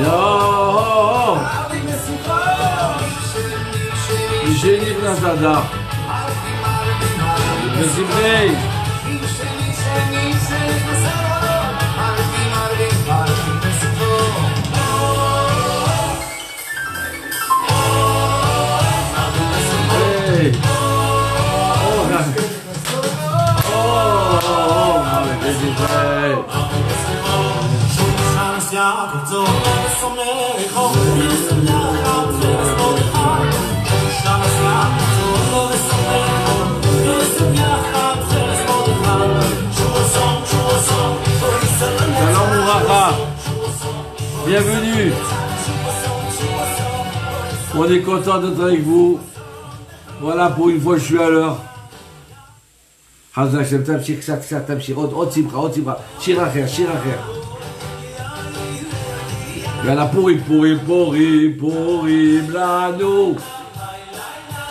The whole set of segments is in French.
יואו! שנכנס אדם. וזמרי. Bienvenue. On est content d'être avec vous. Voilà, pour une fois je suis à l'heure. חזק שם, תמשיך קצת, תמשיך, עוד שמחה, שיר אחר. יאללה, פורים לנו.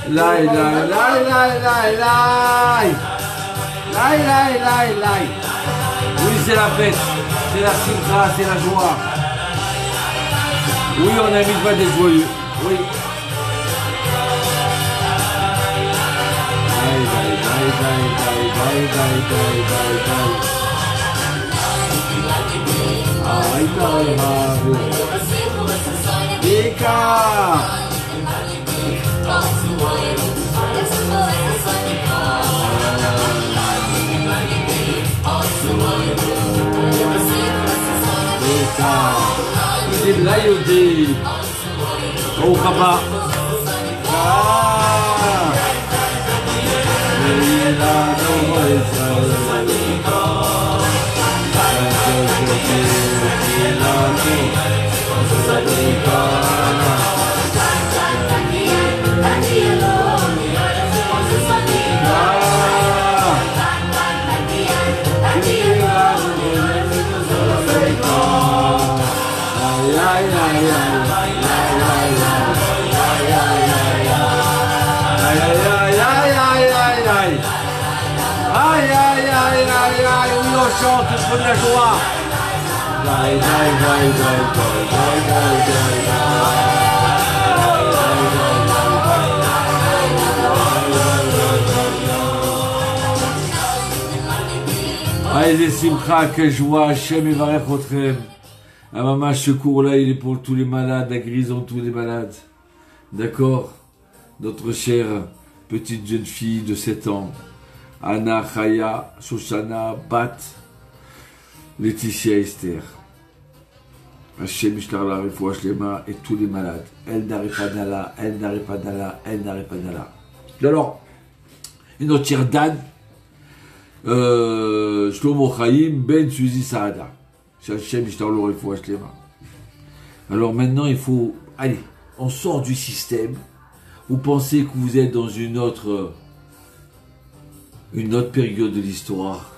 לי. Oui, c'est la fête, c'est la simcha, c'est la joie. Oui, on n'invite pas des joyeux. Oui. C'est là יהודי. ברוך הבא. On chante pour de la joie. Allez, Simcha, quelle joie, Hachem et Varech Otrem. Ah, maman, ce cours-là, il est pour tous les malades, la guérison, tous les malades. D'accord? Notre chère petite jeune fille de 7 ans, Anna, Chaya, Shoshana, Bat, Laetitia, Esther. Hachem, Ishtar, la Refoua, Shlema, et tous les malades. El Daripadala. Alors, une autre chère Dan, Shlomo Chaim, Ben Suzy Saada. Hachem, Ishtar, la Refoua, Shlema. Alors maintenant, il faut... Allez, on sort du système. Vous pensez que vous êtes dans une autre période de l'histoire.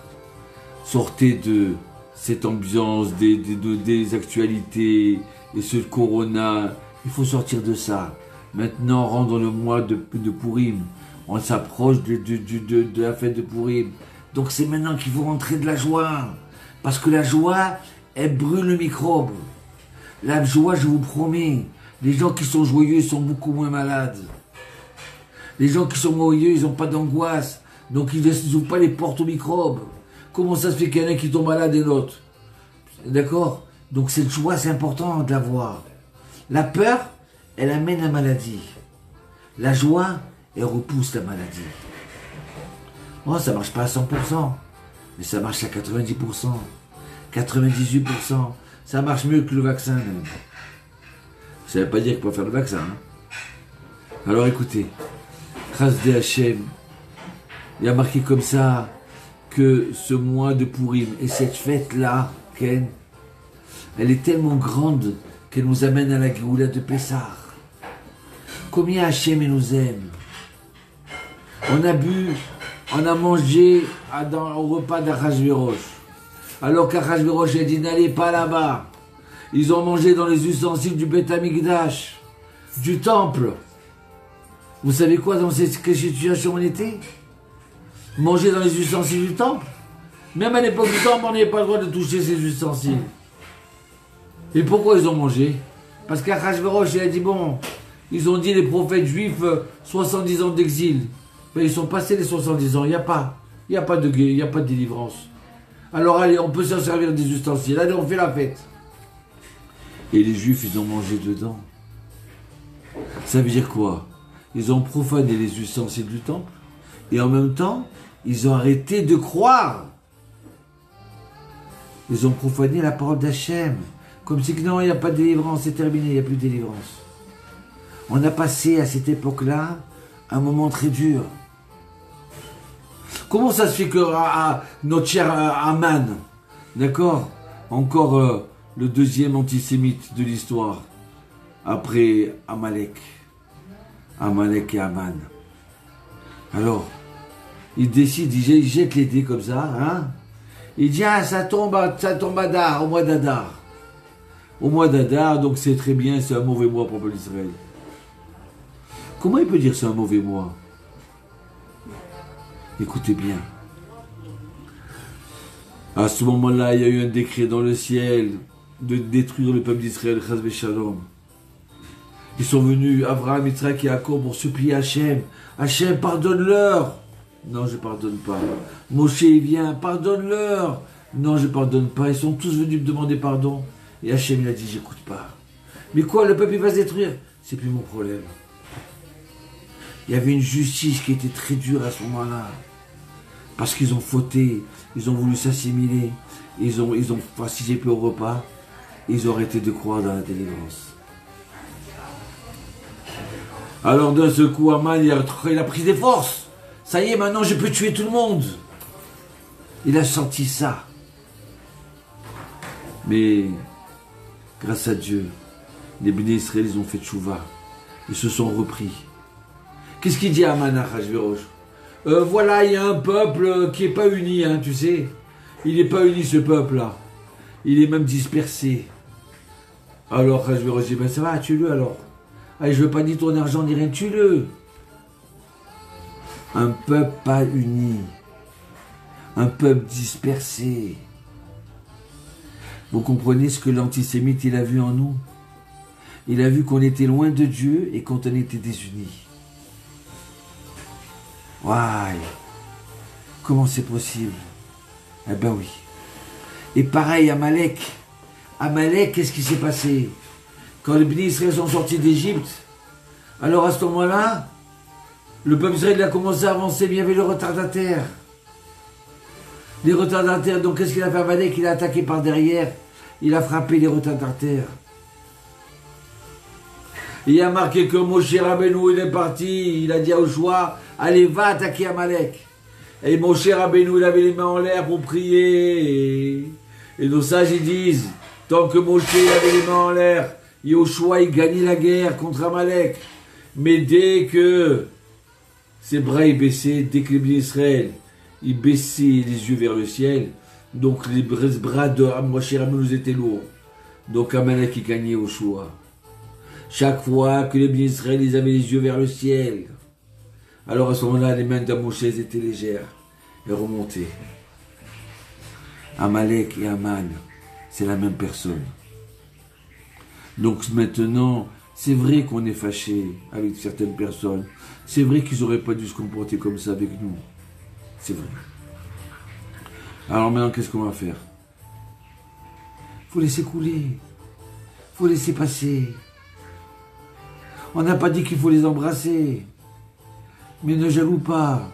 Sortez de cette ambiance des actualités et ce corona. Il faut sortir de ça. Maintenant, on rentre dans le mois de Pourim. On s'approche de la fête de Pourim. Donc c'est maintenant qu'il faut rentrer de la joie. Parce que la joie, elle brûle le microbe. La joie, je vous promets, les gens qui sont joyeux sont beaucoup moins malades. Les gens qui sont joyeux, ils n'ont pas d'angoisse. Donc ils n'ouvrent pas les portes aux microbes. Comment ça se fait qu'il y en a qui tombent malades et l'autre? D'accord? Donc cette joie, c'est important de l'avoir. La peur, elle amène la maladie. La joie, elle repousse la maladie. Oh, ça ne marche pas à 100%, mais ça marche à 90%, 98%. Ça marche mieux que le vaccin même. Ça ne veut pas dire qu'il faut faire le vaccin. Hein. Alors écoutez, Chasdei Hachem, il y a marqué comme ça que ce mois de Pourim et cette fête-là, Ken, elle est tellement grande qu'elle nous amène à la Géoula de Pessah. Combien Hachem nous aime. On a bu, on a mangé au repas d'Achashverosh. Alors qu'Achashverosh a dit n'allez pas là-bas. Ils ont mangé dans les ustensiles du Beth Amikdash, du temple. Vous savez quoi dans cette situation on était? Manger dans les ustensiles du temple. Même à l'époque du temple, on n'avait pas le droit de toucher ces ustensiles. Et pourquoi ils ont mangé? Parce qu'Achashverosh, il a dit, bon, ils ont dit les prophètes juifs, 70 ans d'exil. Mais ils sont passés les 70 ans, il n'y a pas. Il n'y a pas de guerre, il n'y a pas de délivrance. Alors allez, on peut s'en servir des ustensiles. Allez, on fait la fête. Et les juifs, ils ont mangé dedans. Ça veut dire quoi? Ils ont profané les ustensiles du temple. Et en même temps, ils ont arrêté de croire. Ils ont profané la parole d'Hachem. Comme si que non, il n'y a pas de délivrance, c'est terminé, il n'y a plus de délivrance. On a passé à cette époque-là un moment très dur. Comment ça se fait que notre cher Aman, d'accord, encore le deuxième antisémite de l'histoire, après Amalek et Aman. Alors, il décide, il jette les dés comme ça, hein. Il dit, ah, ça tombe à Adar, au mois d'Adar. Au mois d'Adar, donc c'est très bien, c'est un mauvais mois pour l'Israël. Comment il peut dire c'est un mauvais mois? Écoutez bien. À ce moment-là, il y a eu un décret dans le ciel de détruire le peuple d'Israël, Chas v'Shalom. Ils sont venus, Abraham, Yitzhak et Jacob, pour supplier Hachem. Hachem, pardonne-leur. Non, je ne pardonne pas. Moshe, il vient, pardonne-leur. Non, je ne pardonne pas. Ils sont tous venus me demander pardon. Et Hachem, il a dit, j'écoute pas. Mais quoi, le peuple, il va se détruire? C'est plus mon problème. Il y avait une justice qui était très dure à ce moment-là. Parce qu'ils ont fauté, ils ont voulu s'assimiler, ils ont participé au repas, ils ont arrêté de croire dans la délivrance. Alors d'un seul coup, Aman, il a pris des forces. Ça y est, maintenant je peux tuer tout le monde. Il a senti ça. Mais, grâce à Dieu, les bénis Israël, ils ont fait tchouva. Ils se sont repris. Qu'est-ce qu'il dit à Aman, Achashverosh? Voilà, il y a un peuple qui n'est pas uni, hein, tu sais. Il n'est pas uni, ce peuple-là. Il est même dispersé. Alors, Achashverosh dit, ben ça va, tue-le alors. Allez, je ne veux pas ni ton argent, ni rien, tue-le. Un peuple pas uni. Un peuple dispersé. Vous comprenez ce que l'antisémite, il a vu en nous? Il a vu qu'on était loin de Dieu et qu'on était désunis. Ouais, comment c'est possible? Eh ben oui. Et pareil, Amalek. Amalek, qu'est-ce qui s'est passé? Quand les bénis Israël sont sortis d'Égypte, alors à ce moment-là, le peuple Israël a commencé à avancer, mais il y avait le retardataire. Les retardataires, donc qu'est-ce qu'il a fait Amalek? Il a attaqué par derrière, il a frappé les retardataires. Il a marqué que Moshe Rabbeinu, il est parti, il a dit à Joshua, allez, va attaquer Amalek. Et Moshe Rabbeinu, il avait les mains en l'air pour prier. Et nos sages, ils disent, tant que Moshe avait les mains en l'air, Joshua, il gagnait la guerre contre Amalek. Mais dès que ses bras ils baissaient, dès que les bénis Israël, ils baissaient les yeux vers le ciel, donc les bras de Moshe Rabbeinu étaient lourds. Donc Amalek, il gagnait Joshua. Chaque fois que les bénis Israël, ils avaient les yeux vers le ciel, alors à ce moment-là, les mains d'Amoshe étaient légères et remontées. Amalek et Aman, c'est la même personne. Donc maintenant, c'est vrai qu'on est fâché avec certaines personnes. C'est vrai qu'ils n'auraient pas dû se comporter comme ça avec nous. C'est vrai. Alors maintenant, qu'est-ce qu'on va faire? Il faut laisser couler. Il faut laisser passer. On n'a pas dit qu'il faut les embrasser. Mais ne jaloux pas.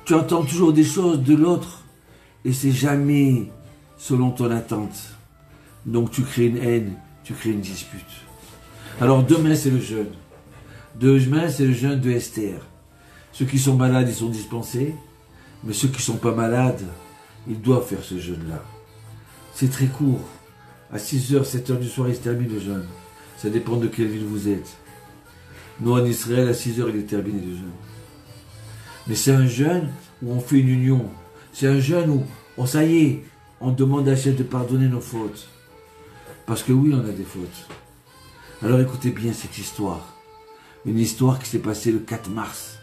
Tu entends toujours des choses de l'autre et c'est jamais selon ton attente. Donc tu crées une haine, tu crées une dispute. Alors demain c'est le jeûne. Demain c'est le jeûne de Esther. Ceux qui sont malades, ils sont dispensés. Mais ceux qui ne sont pas malades, ils doivent faire ce jeûne-là. C'est très court. À 6h, 7h du soir, il se termine le jeûne. Ça dépend de quelle ville vous êtes. Nous, en Israël, à 6h, il est terminé le jeûne. Mais c'est un jeûne où on fait une union. C'est un jeûne où, oh, ça y est, on demande à Hachem de pardonner nos fautes. Parce que oui, on a des fautes. Alors écoutez bien cette histoire. Une histoire qui s'est passée le 4 mars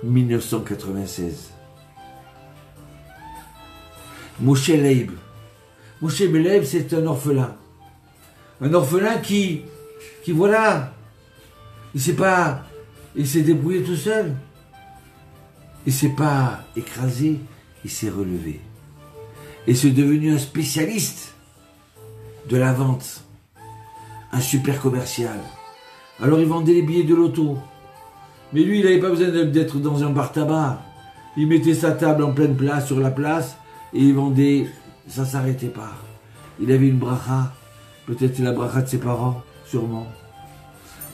1996. Moshe Leib. Moshe Leib, c'est un orphelin. Un orphelin qui voilà, il s'est débrouillé tout seul. Il s'est pas écrasé, il s'est relevé. Et c'est devenu un spécialiste de la vente. Un super commercial. Alors il vendait les billets de loto. Mais lui, il n'avait pas besoin d'être dans un bar tabac. Il mettait sa table en pleine place, sur la place, et il vendait, ça ne s'arrêtait pas. Il avait une bracha, peut-être la bracha de ses parents, sûrement.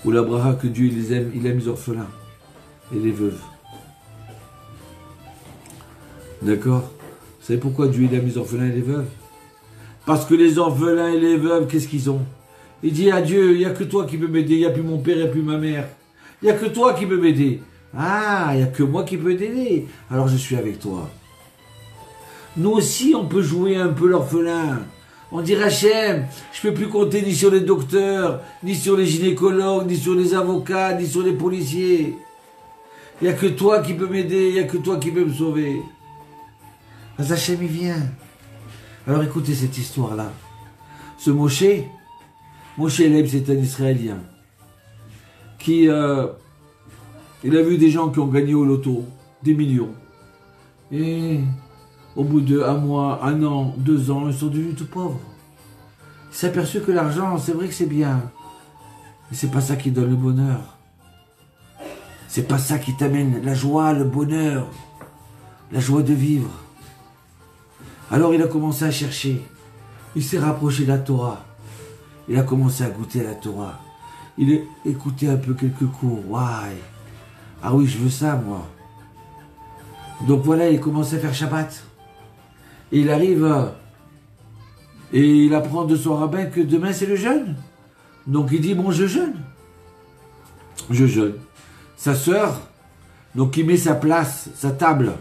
Ou la bracha que Dieu les aime, il aime les orphelins et les veuves. D'accord? Vous savez pourquoi Dieu il aime les orphelins et les veuves? Parce que les orphelins et les veuves, qu'est-ce qu'ils ont? Il dit à Dieu, il n'y a que toi qui peux m'aider, il n'y a plus mon père, il n'y a plus ma mère. Il n'y a que toi qui peux m'aider. Ah, il n'y a que moi qui peux t'aider. Alors je suis avec toi. Nous aussi, on peut jouer un peu l'orphelin. On dit Hachem, je ne peux plus compter ni sur les docteurs, ni sur les gynécologues, ni sur les avocats, ni sur les policiers. Il n'y a que toi qui peux m'aider, il n'y a que toi qui peux me sauver. Hachem, il vient. Alors écoutez cette histoire-là. Ce Moshe Leib, c'est un Israélien qui il a vu des gens qui ont gagné au loto des millions. Et au bout de 1 mois, 1 an, 2 ans, ils sont devenus tout pauvres. Il s'est aperçu que l'argent, c'est vrai que c'est bien. Mais c'est pas ça qui donne le bonheur. C'est pas ça qui t'amène la joie, le bonheur, la joie de vivre. Alors il a commencé à chercher. Il s'est rapproché de la Torah. Il a commencé à goûter à la Torah. Il a écouté un peu quelques cours. Waouh. Ah oui, je veux ça, moi. Donc voilà, il commence à faire Shabbat. Et il arrive et il apprend de son rabbin que demain c'est le jeûne. Donc il dit, bon, je jeûne. Je jeûne. Sa sœur, donc il met sa place, sa table,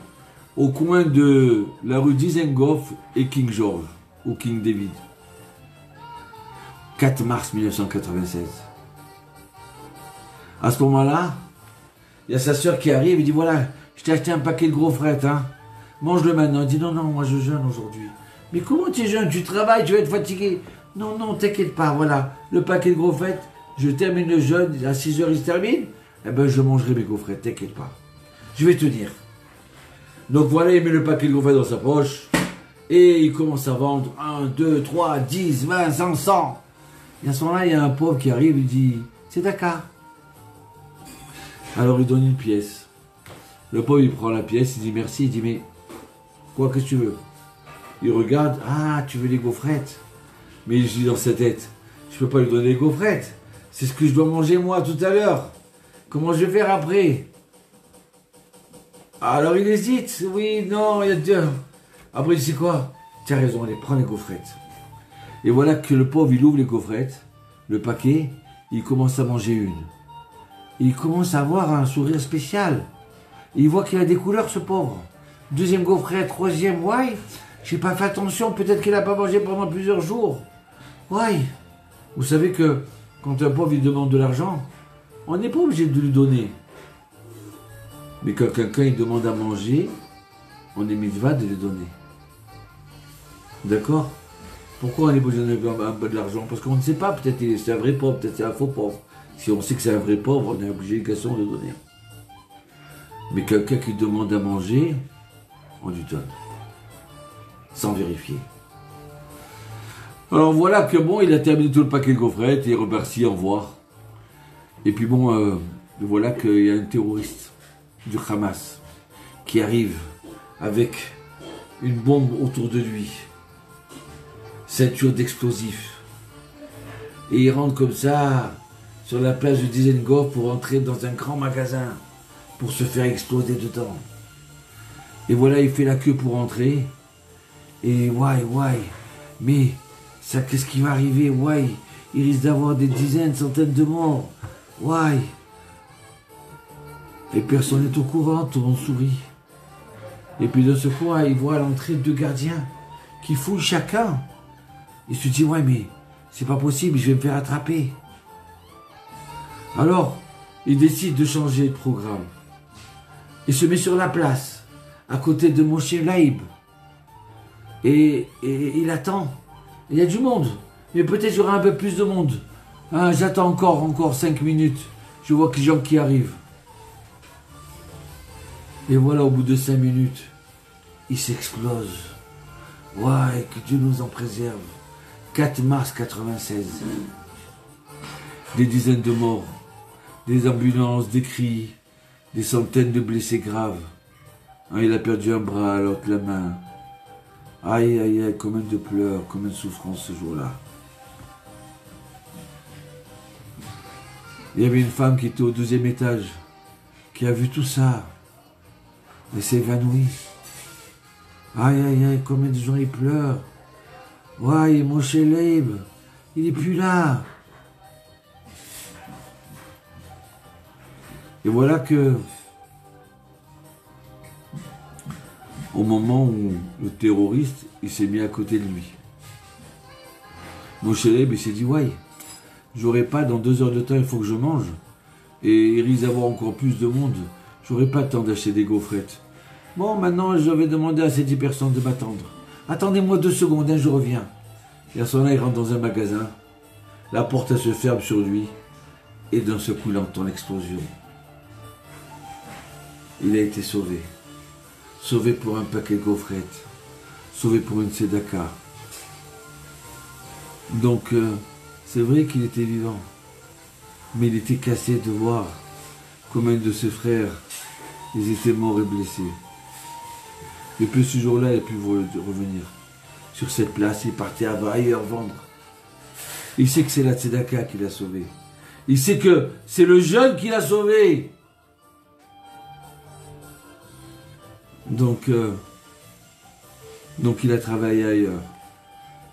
au coin de la rue Dizengoff et King George, ou King David. 4 mars 1996. À ce moment-là, il y a sa sœur qui arrive et dit, voilà, je t'ai acheté un paquet de gros frettes, hein. Mange-le maintenant. Il dit, non, moi je jeûne aujourd'hui. Mais comment tu jeûnes? Tu travailles, tu vas être fatigué. Non, t'inquiète pas, voilà, le paquet de gros frettes, je termine le jeûne, à 6 heures il se termine, eh ben je mangerai mes gaufrettes, t'inquiète pas. Je vais tenir. Donc voilà, il met le paquet de gaufrettes dans sa poche, et il commence à vendre 1, 2, 3, 10, 20, 100, 100. Et à ce moment-là, il y a un pauvre qui arrive, il dit, c'est Dakar. Alors il donne une pièce. Le pauvre, il prend la pièce, il dit merci, il dit, mais quoi que tu veux? Il regarde, ah, tu veux les gaufrettes? Mais il dit dans sa tête, je peux pas lui donner les gaufrettes. C'est ce que je dois manger moi tout à l'heure. Comment je vais faire après? Alors il hésite, oui, non, il y a deux. Après il dit, c'est quoi? Tu as raison, allez, prends les gaufrettes. Et voilà que le pauvre, il ouvre les gaufrettes, le paquet, il commence à manger une. Et il commence à avoir un sourire spécial. Et il voit qu'il a des couleurs, ce pauvre. Deuxième gaufrette, troisième, ouais, j'ai pas fait attention, peut-être qu'il n'a pas mangé pendant plusieurs jours. Ouais. Vous savez que quand un pauvre il demande de l'argent, on n'est pas obligé de lui donner. Mais quand quelqu'un il demande à manger, on est mitzvah de lui donner. D'accord? Pourquoi on est obligé de donner un peu de l'argent? Parce qu'on ne sait pas, peut-être c'est un vrai pauvre, peut-être c'est un faux pauvre. Si on sait que c'est un vrai pauvre, on a l'obligation de donner. Mais quelqu'un qui demande à manger, on lui donne. Sans vérifier. Alors voilà que bon, il a terminé tout le paquet de gaufrettes et il est reparti, au revoir. Et puis bon, voilà qu'il y a un terroriste du Hamas qui arrive avec une bombe autour de lui, ceinture d'explosifs. Et il rentre comme ça sur la place de Dizengoff pour entrer dans un grand magasin pour se faire exploser dedans. Et voilà, il fait la queue pour entrer. Et ouais, mais ça, qu'est-ce qui va arriver? Ouais, il risque d'avoir des dizaines, centaines de morts. Ouais. Et personne n'est au courant, tout le monde sourit. Et puis de ce coup, il voit à l'entrée 2 gardiens qui fouillent chacun. Il se dit, ouais, mais c'est pas possible, je vais me faire attraper. Alors, il décide de changer de programme. Il se met sur la place, à côté de Moshe Leib. Et il attend. Il y a du monde. Mais peut-être j'aurai un peu plus de monde. Hein, j'attends encore 5 minutes. Je vois que les gens qui arrivent. Et voilà, au bout de 5 minutes, il s'explose. Ouais, que Dieu nous en préserve. 4 mars 96. Des dizaines de morts, des ambulances, des cris, des centaines de blessés graves. Hein, il a perdu un bras, l'autre la main. Aïe, aïe, aïe, combien de pleurs, combien de souffrances ce jour-là. Il y avait une femme qui était au 2e étage, qui a vu tout ça, et s'est évanouie. Aïe, aïe, aïe, combien de gens ils pleurent. Ouais, mon Leib, il est plus là. Et voilà que, au moment où le terroriste, il s'est mis à côté de lui. Mon Leib, il s'est dit, ouais, j'aurai pas, dans 2 heures de temps, il faut que je mange. Et il risque d'avoir encore plus de monde. J'aurai pas le temps d'acheter des gaufrettes. Bon, maintenant, je vais demander à ces 10 personnes de m'attendre. Attendez-moi 2 secondes, hein, je reviens. Et à ce moment-là, il rentre dans un magasin. La porte, elle se ferme sur lui. Et d'un seul coup, il entend l'explosion. Il a été sauvé. Sauvé pour un paquet de gaufrettes. Sauvé pour une tzedaka. Donc, c'est vrai qu'il était vivant. Mais il était cassé de voir combien de ses frères, ils étaient morts et blessés. Depuis ce jour-là, il a pu revenir sur cette place. Il partait ailleurs vendre. Il sait que c'est la tzedaka qui l'a sauvé. Il sait que c'est le jeune qui l'a sauvé. Donc il a travaillé ailleurs.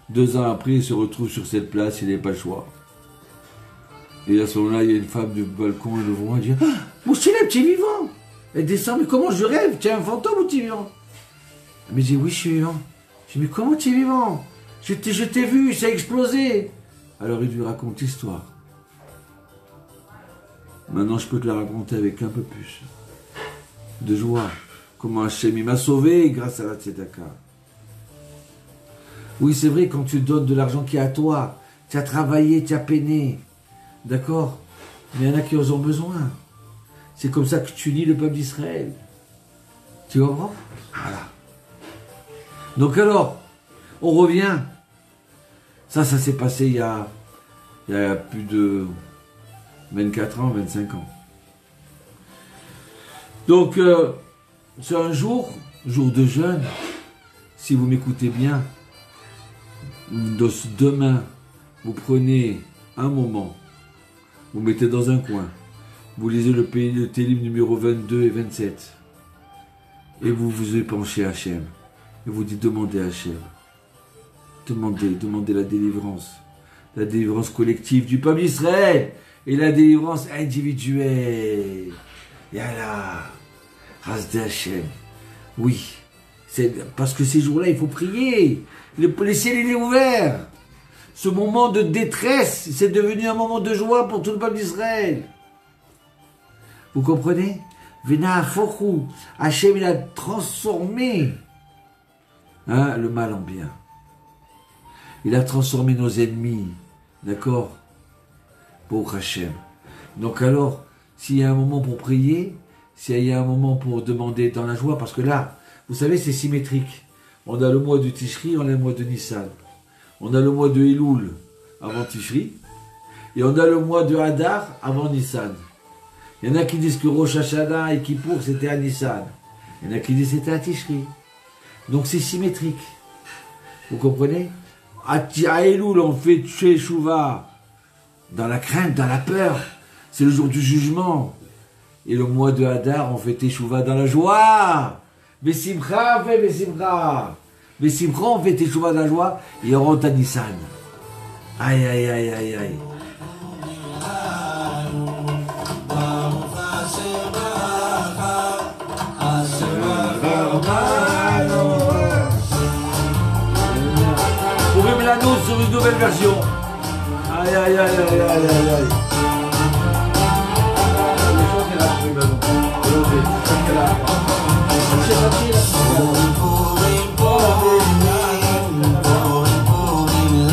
2 ans après, il se retrouve sur cette place, il n'a pas le choix. Et à ce moment-là, il y a une femme du balcon, elle le voit, elle dit « Ah, mon Leib, tu es vivant !» Elle descend, mais comment je rêve? Tu es un fantôme ou tu es vivant? Elle me dit « Oui, je suis vivant. » Je dis « Mais comment tu es vivant? Je t'ai vu, ça a explosé. » Alors il lui raconte l'histoire. Maintenant, je peux te la raconter avec un peu plus de joie. Comment Hachem, il m'a sauvé grâce à la tzedaka. Oui, c'est vrai, quand tu donnes de l'argent qui est à toi, tu as travaillé, tu as peiné. D'accord? Mais il y en a qui en ont besoin. C'est comme ça que tu unis le peuple d'Israël. Tu comprends? Voilà. Donc alors, on revient. Ça s'est passé il y a plus de 24 ans, 25 ans. Donc, c'est un jour de jeûne. Si vous m'écoutez bien, demain, vous prenez un moment, vous mettez dans un coin, vous lisez le télim numéro 22 et 27, et vous vous épanchez à Hachem, et vous dites demandez à Hachem, demandez la délivrance collective du peuple d'Israël, et la délivrance individuelle. Yallah, Ras de Hachem. Oui, parce que ces jours-là, il faut prier. Le ciel il est ouvert. Ce moment de détresse, c'est devenu un moment de joie pour tout le peuple d'Israël. Vous comprenez? Vena Fochou. Hachem, il a transformé le mal en bien. Il a transformé nos ennemis. D'accord? Pour Hachem. Donc alors, s'il y a un moment pour prier, s'il y a un moment pour demander dans la joie, parce que là, vous savez, c'est symétrique. On a le mois de Tishri, on a le mois de Nissan. On a le mois de Elul avant Tishri. Et on a le mois de Hadar avant Nissan. Il y en a qui disent que Rosh Hashanah et Kippour c'était à Nissan. Il y en a qui disent que c'était à Tishri. Donc c'est symétrique. Vous comprenez? À Elul, on fait Teshuvah dans la crainte, dans la peur. C'est le jour du jugement. Et le mois de Hadar, on fait Teshuvah dans la joie. Besimcha, fait Besimcha. Besimcha, on fait Teshuvah dans la joie. Et on rentre à Nissan. Aïe, aïe, aïe, aïe, aïe. Pour une l'annonce sur une nouvelle version. Aïe, aïe, aïe, aïe, aïe, aïe, aïe. Pourim, pourim, pourim, pourim, pourim,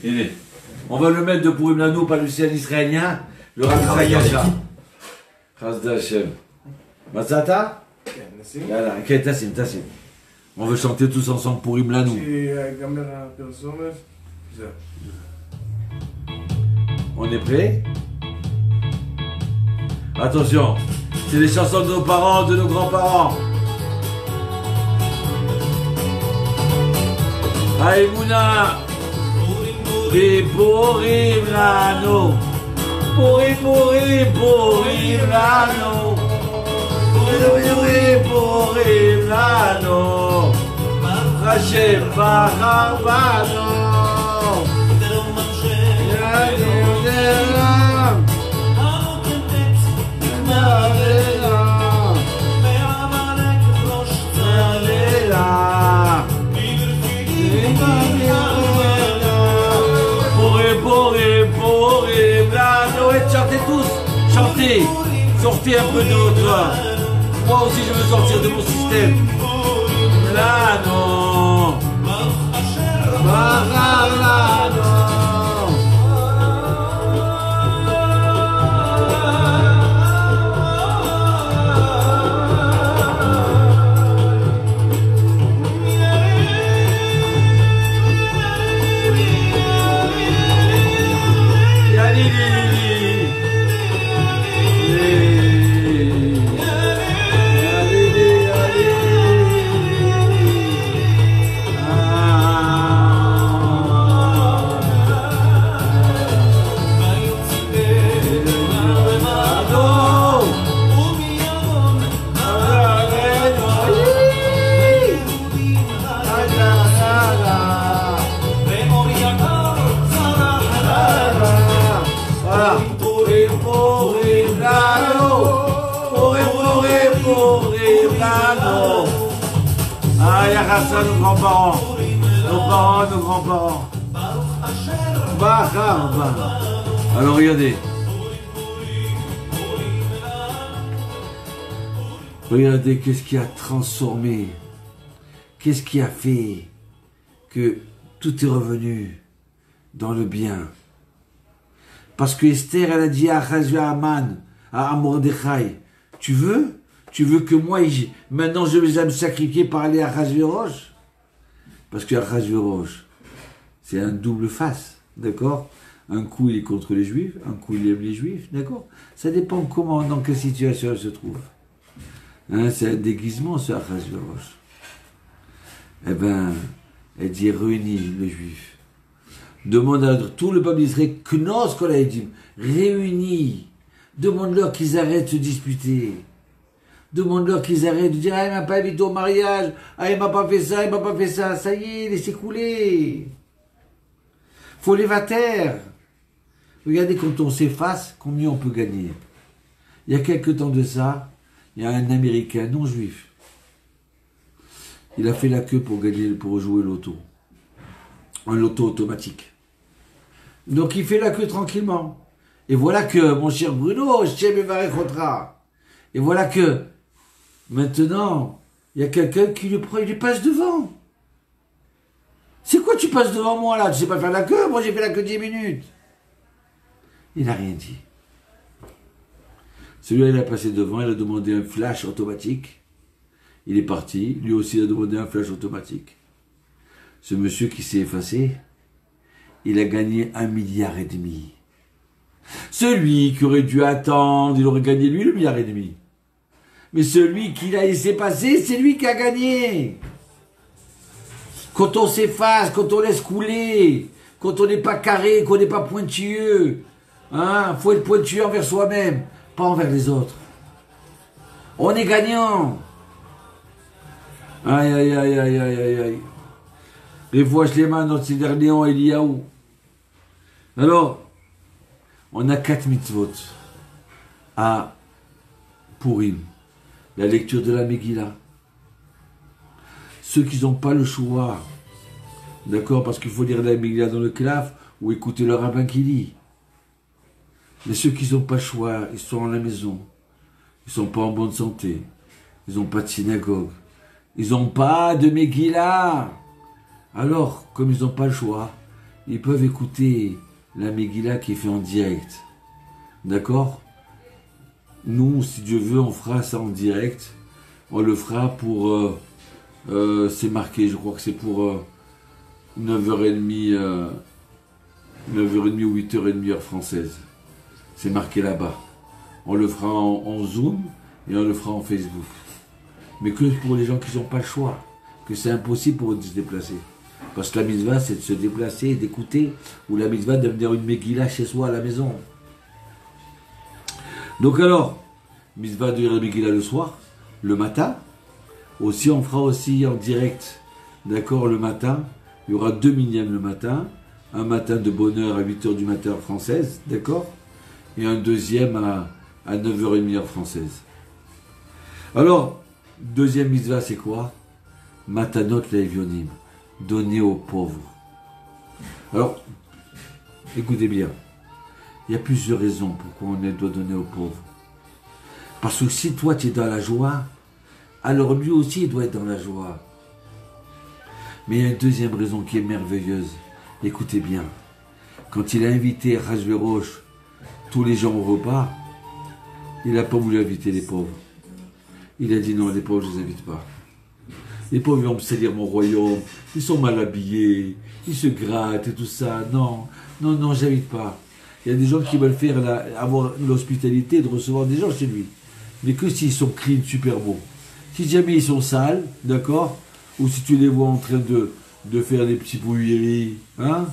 Tenez. On va le mettre de Purim Lano par le ciel israélien. Le Rav Israël là. Chazda Hashem. Matzata? Yalla, ok, tassim. On veut chanter tous ensemble Purim Lano. On est prêt? Attention, c'est les chansons de nos parents, de nos grands-parents. Aïmouna, Purim Lano, Purim Lano, Purim Lano, Hashem Bacharbano. Chantez tous, chantez, sortez un peu de votre. Moi aussi je veux sortir de mon système. Là non. Là non. Ça, nos grands-parents, nos grands-parents. Alors regardez. Regardez qu'est-ce qui a transformé, qu'est-ce qui a fait que tout est revenu dans le bien. Parce que Esther, elle a dit à Haman, à Mordechai, tu veux que moi, maintenant je vais me sacrifier par aller à Achashverosh? Parce que Achashverosh, c'est un double face, d'accord? Un coup il est contre les Juifs, un coup il aime les Juifs, d'accord? Ça dépend comment, dans quelle situation elle se trouve. Hein, c'est un déguisement, ce Achashverosh. Eh ben, elle dit réunis les Juifs. Demande à tout le peuple d'Israël, Knos Kolaïdim, réunis. Demande-leur qu'ils arrêtent de se disputer. Demande-leur qu'ils arrêtent de dire « Ah, il m'a pas invité au mariage, ah, il m'a pas fait ça, il m'a pas fait ça. » Ça y est, laissez couler. Faut les vater. Regardez, quand on s'efface, combien on peut gagner. Il y a quelque temps de ça, il y a un Américain non-juif. Il a fait la queue pour jouer l'auto. Un loto automatique. Donc il fait la queue tranquillement. Et voilà que, mon cher Bruno, et voilà que, maintenant, il y a quelqu'un qui le prend, il lui passe devant. C'est quoi tu passes devant moi là? Tu sais pas faire la queue? Moi j'ai fait la queue 10 minutes. Il n'a rien dit. Celui-là, il a passé devant, il a demandé un flash automatique. Il est parti, lui aussi il a demandé un flash automatique. Ce monsieur qui s'est effacé, il a gagné 1,5 milliard. Celui qui aurait dû attendre, il aurait gagné lui le 1,5 milliard. Mais celui qui l'a laissé passer, c'est lui qui a gagné. Quand on s'efface, quand on laisse couler, quand on n'est pas carré, qu'on n'est pas pointilleux, hein, faut être pointilleux envers soi-même, pas envers les autres. On est gagnant. Aïe, aïe, aïe, aïe, aïe, aïe, aïe. Les voix les mains dans ces derniers ans, Eliaou. Alors, on a 4 mitzvot à Purim. La lecture de la Megillah. Ceux qui n'ont pas le choix, d'accord, parce qu'il faut lire la Megillah dans le claf ou écouter le rabbin qui lit. Mais ceux qui n'ont pas le choix, ils sont à la maison. Ils ne sont pas en bonne santé. Ils n'ont pas de synagogue. Ils n'ont pas de Megillah. Alors, comme ils n'ont pas le choix, ils peuvent écouter la Megillah qui est faite en direct. D'accord? Nous, si Dieu veut, on fera ça en direct. On le fera pour... c'est marqué, je crois que c'est pour 9h30, 9h30 ou 8h30 heure française. C'est marqué là-bas. On le fera en Zoom et on le fera en Facebook. Mais que pour les gens qui n'ont pas le choix. Que c'est impossible pour eux de se déplacer. Parce que la mitzvah, c'est de se déplacer et d'écouter. Ou la mitzvah de devenir une Megillah chez soi à la maison. Donc alors, mitzvah de lire la Megillah le soir, le matin. Aussi, on fera aussi en direct, d'accord, le matin. Il y aura 2 minyanes le matin. Un matin de bonne heure à 8h du matin heure française, d'accord? Et un deuxième à 9h30 heure française. Alors, deuxième mitzvah, c'est quoi? Matanot le'evionim, donner aux pauvres. Alors, écoutez bien. Il y a plusieurs raisons pourquoi on doit donner aux pauvres. Parce que si toi tu es dans la joie, alors lui aussi il doit être dans la joie. Mais il y a une deuxième raison qui est merveilleuse. Écoutez bien. Quand il a invité Rajverosh, tous les gens au repas, il n'a pas voulu inviter les pauvres. Il a dit non, les pauvres je ne les invite pas. Les pauvres vont me salir mon royaume, ils sont mal habillés, ils se grattent et tout ça. Non, non, non, j'invite pas. Il y a des gens qui veulent faire avoir l'hospitalité de recevoir des gens chez lui. Mais que s'ils sont clean, super beaux. Si jamais ils sont sales, d'accord? Ou si tu les vois en train de faire des petits bouilleries, hein?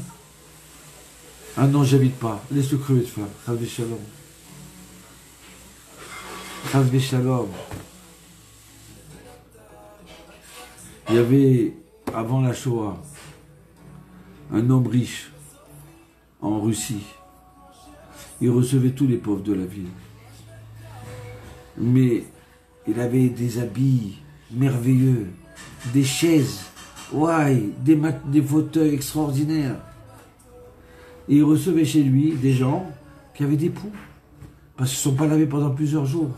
Ah non, j'invite pas. Laisse-le crever de faim. Chas v'shalom. Chas v'shalom. Il y avait, avant la Shoah, un homme riche en Russie. Il recevait tous les pauvres de la ville. Mais il avait des habits merveilleux, des chaises, ouais, des fauteuils extraordinaires. Et il recevait chez lui des gens qui avaient des poux, parce qu'ils ne sont pas lavés pendant plusieurs jours.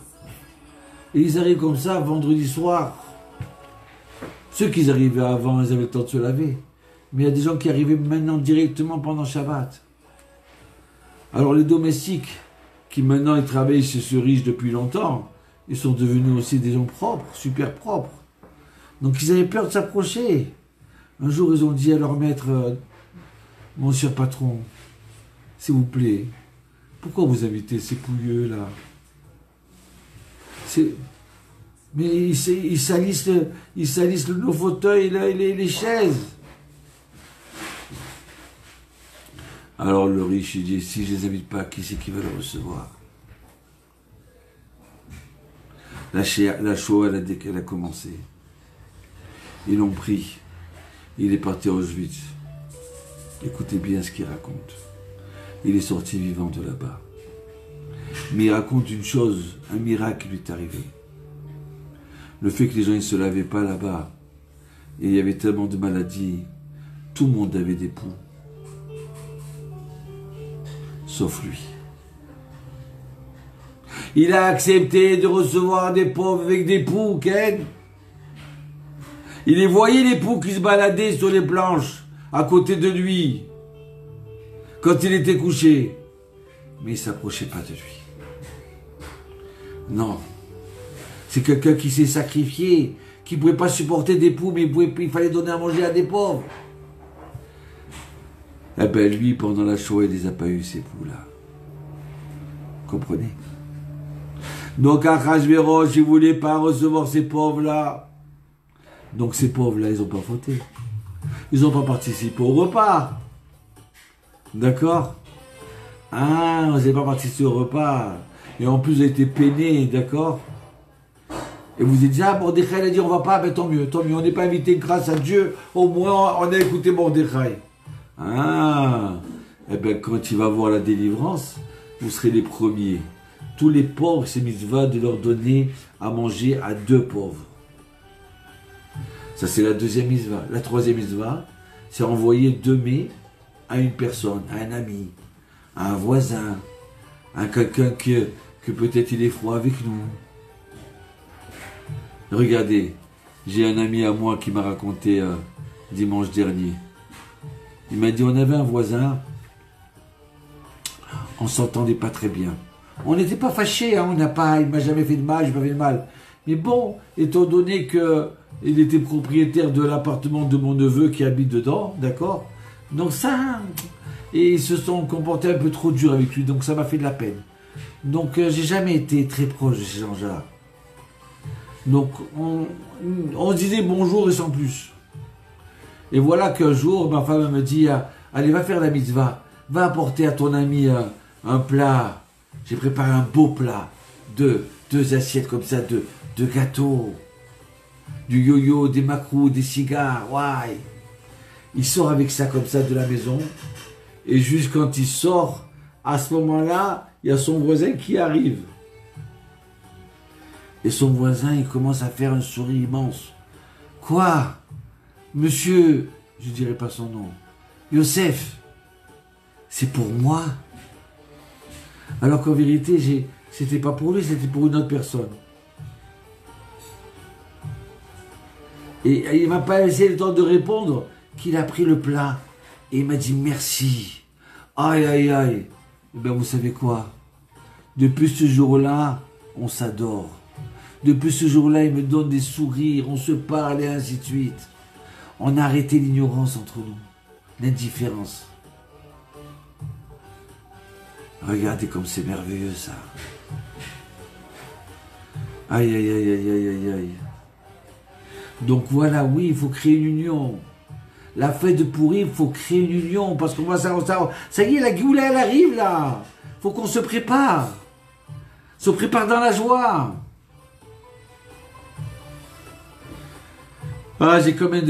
Et ils arrivent comme ça, vendredi soir. Ceux qui arrivaient avant, ils avaient le temps de se laver. Mais il y a des gens qui arrivaient maintenant directement pendant Shabbat. Alors les domestiques, qui maintenant ils travaillent chez ce riche depuis longtemps, ils sont devenus aussi des gens propres, super propres. Donc ils avaient peur de s'approcher. Un jour ils ont dit à leur maître, mon cher patron, s'il vous plaît, pourquoi vous invitez ces pouilleux là? Mais ils salissent nos fauteuils, les chaises. Alors le riche, il dit, si je ne les invite pas, qui c'est qui va le recevoir? La Shoah, dès qu'elle a commencé, ils l'ont pris. Il est parti à Auschwitz. Écoutez bien ce qu'il raconte. Il est sorti vivant de là-bas. Mais il raconte une chose, un miracle qui lui est arrivé. Le fait que les gens ne se lavaient pas là-bas, et il y avait tellement de maladies, tout le monde avait des poux. Sauf lui. Il a accepté de recevoir des pauvres avec des poux, Ken. Il les voyait, les poux qui se baladaient sur les planches, à côté de lui, quand il était couché. Mais il ne s'approchait pas de lui. Non. C'est quelqu'un qui s'est sacrifié, qui ne pouvait pas supporter des poux, mais il fallait donner à manger à des pauvres. Eh bien, lui, pendant la Shoah, il ne les a pas eu, ces poux-là. Comprenez? Donc, Achashverosh, il ne voulait pas recevoir ces pauvres-là. Donc, ces pauvres-là, ils n'ont pas fauté. Ils n'ont pas participé au repas. D'accord? Ah, vous n'avez pas participé au repas. Et en plus, vous avez été peiné, d'accord? Et vous dites, ah, Mordechai a dit, on ne va pas, ben tant mieux, on n'est pas invité grâce à Dieu, au moins on a écouté Mordechai. Ah, eh bien, quand il va voir la délivrance, vous serez les premiers. Tous les pauvres, c'est mitzvah de leur donner à manger à 2 pauvres. Ça, c'est la deuxième mitzvah. La troisième mitzvah, c'est envoyer 2 mets à une personne, à un ami, à un voisin, à quelqu'un que peut-être il est froid avec nous. Regardez, j'ai un ami à moi qui m'a raconté dimanche dernier. Il m'a dit, on avait un voisin, on s'entendait pas très bien. On n'était pas fâchés, hein, il m'a jamais fait de mal, je pas fait de mal. Mais bon, étant donné qu'il était propriétaire de l'appartement de mon neveu qui habite dedans, d'accord? Donc ça, et ils se sont comportés un peu trop dur avec lui, donc ça m'a fait de la peine. Donc j'ai jamais été très proche de ces gens-là. Donc on se disait bonjour et sans plus. Et voilà qu'un jour, ma femme me dit, allez, va faire la mitzvah, va apporter à ton ami un plat. J'ai préparé un beau plat, deux assiettes comme ça, de gâteaux, du yo-yo, des macrous, des cigares, ouais. Il sort avec ça comme ça de la maison, et juste quand il sort, à ce moment-là, il y a son voisin qui arrive. Et son voisin, il commence à faire un sourire immense. Quoi? Monsieur, je ne dirai pas son nom, Youssef, c'est pour moi? Alors qu'en vérité, c'était pas pour lui, c'était pour une autre personne. Et il m'a pas laissé le temps de répondre qu'il a pris le plat. Et il m'a dit merci. Aïe, aïe, aïe. Eh bien, vous savez quoi? Depuis ce jour-là, on s'adore. Depuis ce jour-là, il me donne des sourires, on se parle et ainsi de suite. On a arrêté l'ignorance entre nous, l'indifférence. Regardez comme c'est merveilleux ça. Aïe, aïe, aïe, aïe, aïe, aïe, aïe. Donc voilà, oui, il faut créer une union. La fête de Pourim, il faut créer une union, parce qu'on va ça y est, la Géoula, elle arrive là. Il faut qu'on se prépare. Se prépare dans la joie. Ah, j'ai quand même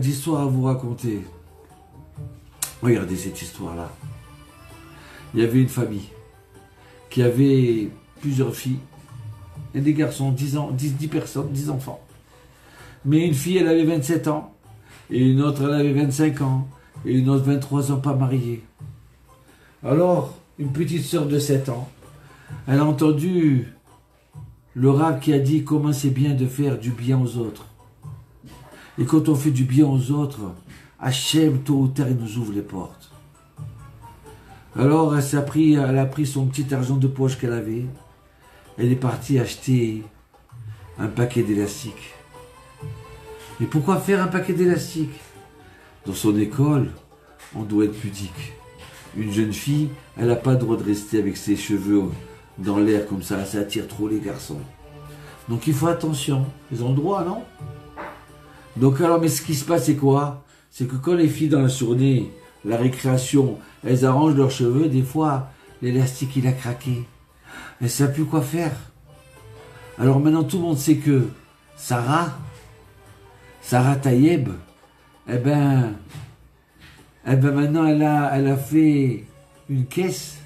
d'histoires à vous raconter. Regardez cette histoire-là. Il y avait une famille qui avait plusieurs filles et des garçons, 10 personnes, 10 enfants. Mais une fille, elle avait 27 ans, et une autre, elle avait 25 ans, et une autre 23 ans pas mariée. Alors, une petite sœur de 7 ans, elle a entendu le rabbin qui a dit comment c'est bien de faire du bien aux autres. Et quand on fait du bien aux autres, Hachem, tôt ou tard, il nous ouvre les portes. Alors, elle a pris son petit argent de poche qu'elle avait. Elle est partie acheter un paquet d'élastiques. Et pourquoi faire un paquet d'élastiques? Dans son école, on doit être pudique. Une jeune fille, elle n'a pas le droit de rester avec ses cheveux dans l'air comme ça attire trop les garçons. Donc il faut attention. Ils ont le droit, non? Donc alors, mais ce qui se passe, c'est quoi? C'est que quand les filles dans la journée, la récréation, elles arrangent leurs cheveux, des fois, l'élastique, il a craqué. Elles ne savent plus quoi faire. Alors maintenant, tout le monde sait que Sarah Tayeb, eh ben maintenant, elle a fait une caisse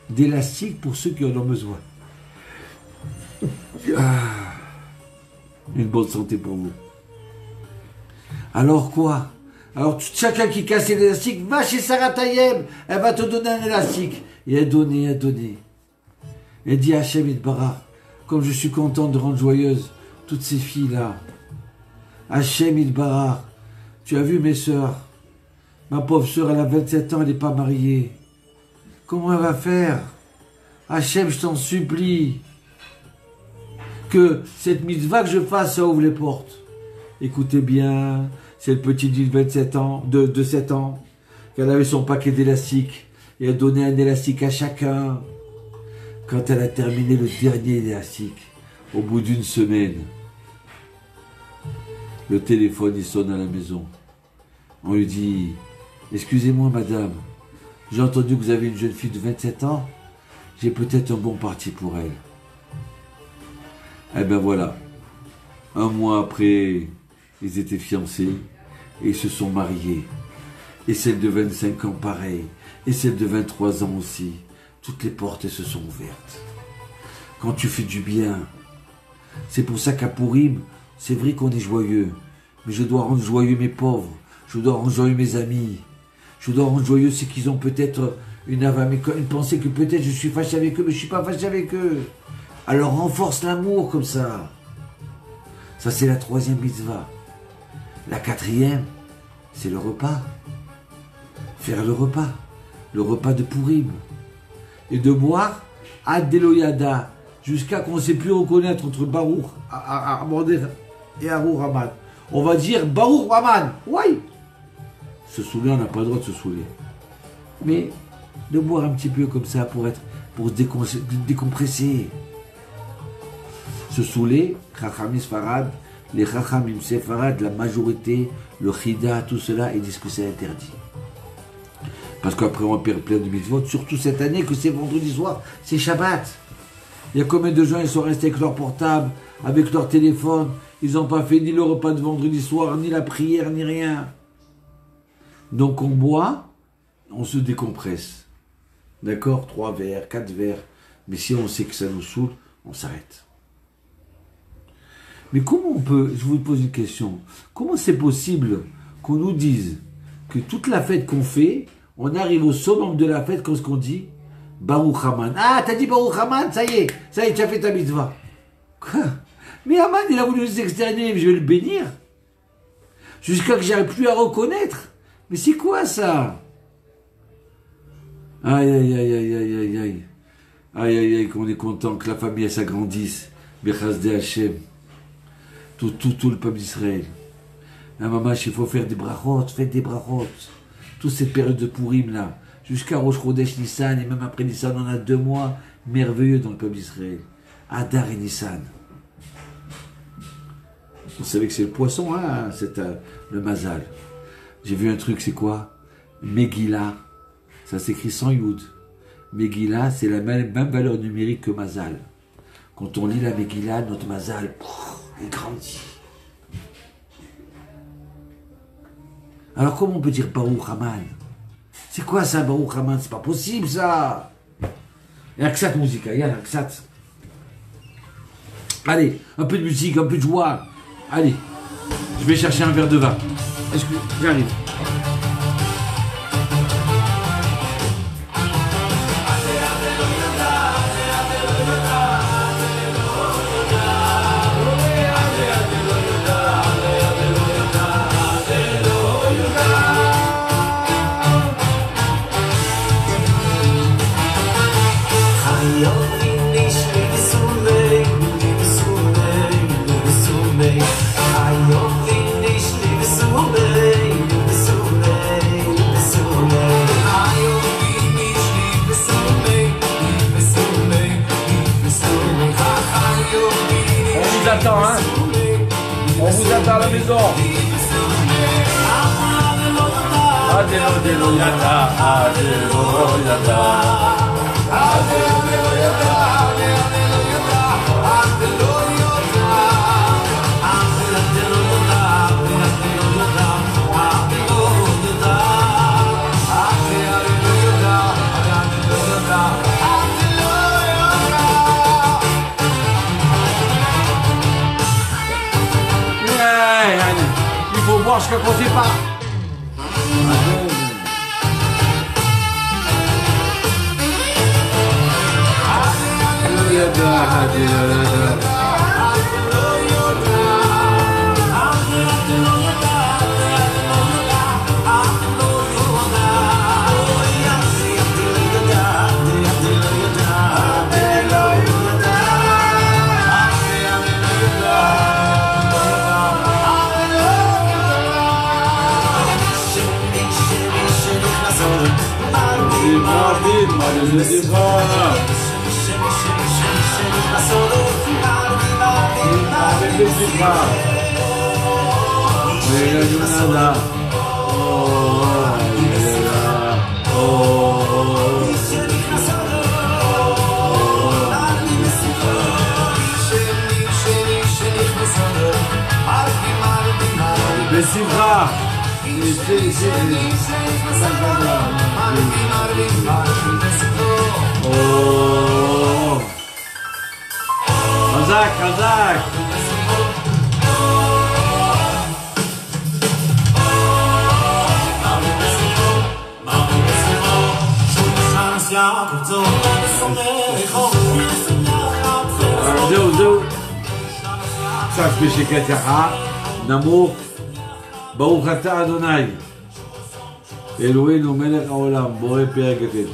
d'élastique pour ceux qui en ont besoin. Une bonne santé pour vous. Alors quoi? Alors chacun qui casse l'élastique, va chez Sarah Tayeb, elle va te donner un élastique. Et elle donnait. Elle dit à Hachem Yitbarach, comme je suis content de rendre joyeuse toutes ces filles-là. Hachem Yitbarach, tu as vu mes sœurs? Ma pauvre sœur, elle a 27 ans, elle n'est pas mariée. Comment elle va faire? Hachem, je t'en supplie. Que cette mitzvah que je fasse, ça ouvre les portes. Écoutez bien, cette petite de 27 ans, de 7 ans, qu'elle avait son paquet d'élastiques, et elle donnait un élastique à chacun. Quand elle a terminé le dernier élastique, au bout d'une semaine, le téléphone, il sonne à la maison. On lui dit, excusez-moi madame, j'ai entendu que vous avez une jeune fille de 27 ans, j'ai peut-être un bon parti pour elle. Eh ben voilà, un mois après, ils étaient fiancés et ils se sont mariés. Et celle de 25 ans, pareil. Et celle de 23 ans aussi. Toutes les portes se sont ouvertes. Quand tu fais du bien, c'est pour ça qu'à Pourim, c'est vrai qu'on est joyeux. Mais je dois rendre joyeux mes pauvres. Je dois rendre joyeux mes amis. Je dois rendre joyeux ceux qui ont peut-être une pensée que peut-être je suis fâché avec eux, mais je ne suis pas fâché avec eux. Alors renforce l'amour comme ça. Ça, c'est la 3e mitzvah. La 4e, c'est le repas. faire le repas de Pourim, et de boire Ad Deloyada, jusqu'à qu'on ne sait plus reconnaître entre Baruch Amander et Arur Haman. On va dire Baruch Haman, oui. Se saouler, on n'a pas le droit de se saouler. Mais de boire un petit peu comme ça pour se décompresser. Se saouler, Chachamim Sfarad, les Chachamim Sefarad, la majorité, le Chida, tout cela, ils disent que c'est interdit. Parce qu'après on perd plein de mitzvot, surtout cette année que c'est vendredi soir, c'est Shabbat. Il y a combien de gens ils sont restés avec leur portable, avec leur téléphone, ils n'ont pas fait ni le repas de vendredi soir, ni la prière, ni rien. Donc on boit, on se décompresse. D'accord, 3 verres, 4 verres. Mais si on sait que ça nous saoule, on s'arrête. Mais comment on peut, je vous pose une question, comment c'est possible qu'on nous dise que toute la fête qu'on fait, on arrive au summum de la fête, quand ce qu'on dit, Baruch Haman. Ah, t'as dit Baruch Haman, ça y est, tu as fait ta mitzvah. Quoi? Mais Haman, il a voulu nous exterminer, je vais le bénir. Jusqu'à que j'arrive plus à reconnaître. Mais c'est quoi ça? Aïe, aïe, aïe, aïe, aïe, aïe, aïe. Aïe, aïe, aïe, qu'on est content que la famille s'agrandisse. Bechazde Hashem. Tout le peuple d'Israël. La maman, il faut faire des brachot, faites des brachot. Toute cette période de Pourim là, jusqu'à Rosh Chodesh Nissan, et même après Nissan, on a 2 mois merveilleux dans le peuple d'Israël. Adar et Nissan. Vous savez que c'est le poisson, hein, c'est le mazal. J'ai vu un truc, c'est quoi? Megillah, ça s'écrit sans Yud. Megillah, c'est la même valeur numérique que mazal. Quand on lit la Megillah, notre mazal, il grandit. Alors comment on peut dire Baruch Haman? C'est quoi ça, Baruch Haman? C'est pas possible ça. Et Aksat musique, il y a Aksat. Allez, un peu de musique, un peu de joie. Allez, je vais chercher un verre de vin. Est-ce que j'arrive? Hein? On vous attend à la maison. Adelo yada, adelo yada, adelo yada, il faut voir ce que comptez pas. Kazak. זהו. קצת בשקט יחה, נמוך, ברוך אתה אדוני. Eloheinu melech haolam, boré père Gatel.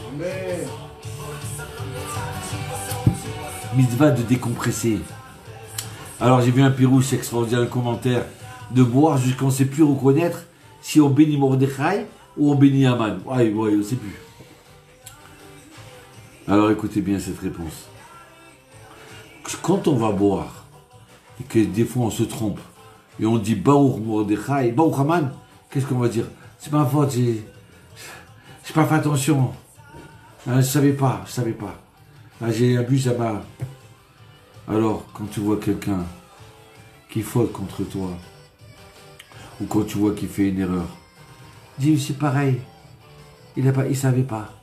Mitzvah de décompresser. Alors j'ai vu un pirouche extraordinaire, le commentaire, de boire jusqu'à on ne sait plus reconnaître si on bénit Mordechai ou on bénit Aman. Ouais, on ne sait plus. Alors écoutez bien cette réponse. Quand on va boire, et que des fois on se trompe, et on dit Baruch Mordechai, Baruch Aman, qu'est-ce qu'on va dire? C'est ma faute, j'ai pas fait attention. Je savais pas. J'ai abusé, ça m'a... Alors, quand tu vois quelqu'un qui faute contre toi, ou quand tu vois qu'il fait une erreur, dis c'est pareil. Il savait pas.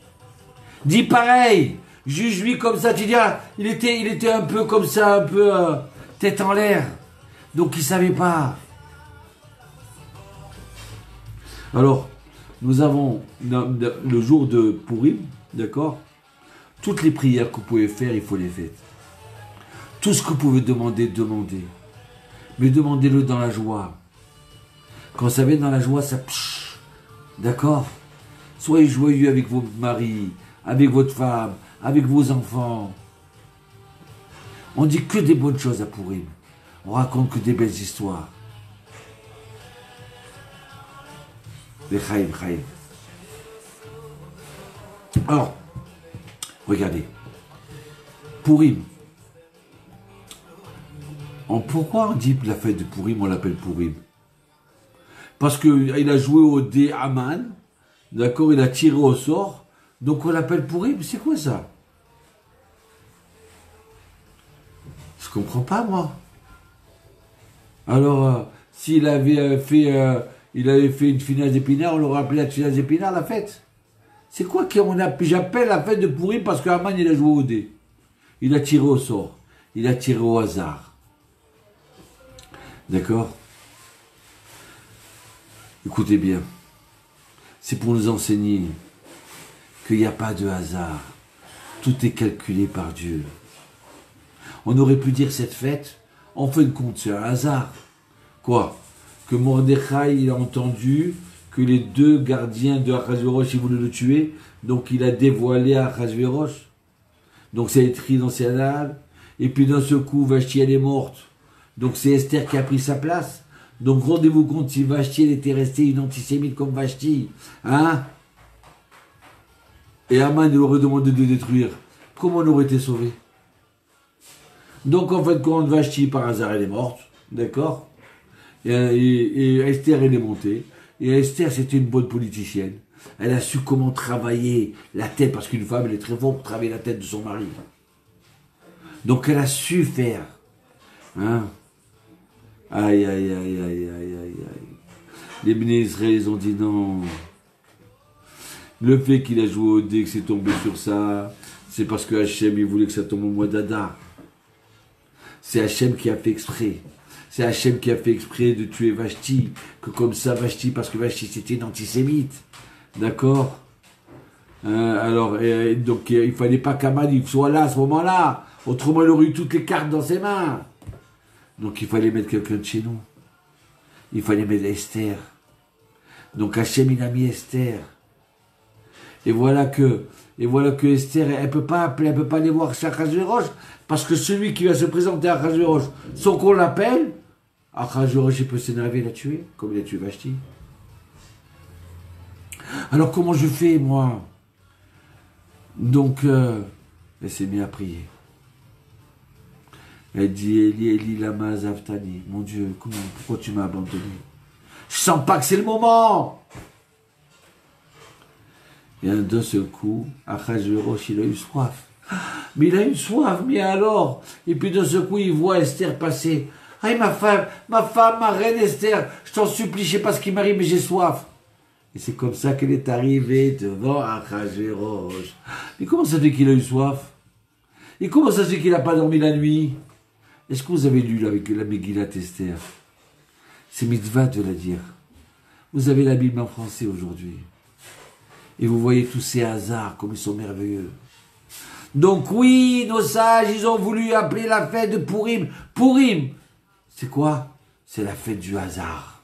Dis pareil. Juge-lui comme ça. Tu dis il était un peu comme ça, un peu tête en l'air. Donc il savait pas. Alors, nous avons le jour de Pourim, d'accord? Toutes les prières que vous pouvez faire, il faut les faire. Tout ce que vous pouvez demander, demandez. Mais demandez-le dans la joie. Quand ça vient dans la joie, ça... D'accord? Soyez joyeux avec vos maris, avec votre femme, avec vos enfants. On dit que des bonnes choses à Pourim. On raconte que des belles histoires. Les Chaim. Alors, regardez. Pourim. Pourquoi on dit la fête de Pourim, on l'appelle Pourim? Parce qu'il a joué au dé Aman, d'accord, il a tiré au sort, donc on l'appelle Pourim. C'est quoi ça? Je comprends pas, moi. Alors, s'il avait fait une finale d'épinards, on l'aurait appelé la finale d'épinards, la fête. C'est quoi j'appelle la fête de Pourim parce qu'Aman, il a joué au dé. Il a tiré au sort. Il a tiré au hasard. D'accord? Écoutez bien. C'est pour nous enseigner qu'il n'y a pas de hasard. Tout est calculé par Dieu. On aurait pu dire cette fête, en fin de compte, c'est un hasard. Quoi? Que Mordechai, il a entendu que les deux gardiens de Achashverosh, ils voulaient le tuer, donc il a dévoilé Achashverosh. Donc c'est écrit dans ses annales. Et puis d'un seul coup, Vashti, elle est morte. Donc c'est Esther qui a pris sa place. Donc rendez-vous compte si Vashti, elle était restée une antisémite comme Vashti. Hein? Et Aman, il aurait demandé de détruire. Comment on aurait été sauvé? Donc en fait, quand Vashti, par hasard, elle est morte. D'accord? Et Esther, elle est montée. Et Esther, c'était une bonne politicienne. Elle a su comment travailler la tête, parce qu'une femme, elle est très forte pour travailler la tête de son mari. Donc elle a su faire. Hein? Aïe. Les Bnei Israël, ils ont dit non. Le fait qu'il a joué au dé, que c'est tombé sur ça, c'est parce que Hachem, il voulait que ça tombe au mois d'Adar. C'est Hachem qui a fait exprès. C'est Hachem qui a fait exprès de tuer Vashti. Que comme ça, Vashti, parce que Vashti, c'était une antisémite. D'accord? Alors, donc, il fallait pas qu'Aman soit là à ce moment-là. Autrement, il aurait eu toutes les cartes dans ses mains. Donc, il fallait mettre quelqu'un de chez nous. Il fallait mettre Esther. Donc, Hachem, il a mis Esther. Et voilà que Esther, elle peut pas aller voir chez Achashverosh, parce que celui qui va se présenter à Achashverosh, sans qu'on l'appelle, Achashverosh, il peut s'énerver et la tuer, comme il a tué Vashti. Alors, comment je fais, moi? Donc, elle s'est mise à prier. Elle dit, Eli, lama zavtani. Mon Dieu, pourquoi tu m'as abandonné? Je sens pas que c'est le moment. Et d'un seul coup, Achashverosh, il a eu soif. Mais il a eu soif, mais alors? Et puis d'un seul coup, il voit Esther passer. Ah, ma femme, ma reine Esther, je t'en supplie, je sais pas ce qui m'arrive, mais j'ai soif. Et c'est comme ça qu'elle est arrivée devant Achashverosh. Mais comment ça fait qu'il a eu soif? Et comment ça fait qu'il n'a pas dormi la nuit? Est-ce que vous avez lu la Megillat Esther? C'est mitzvah de la dire. Vous avez la Bible en français aujourd'hui. Et vous voyez tous ces hasards, comme ils sont merveilleux. Donc oui, nos sages, ils ont voulu appeler la fête de Pourim. Pourim, c'est quoi? C'est la fête du hasard.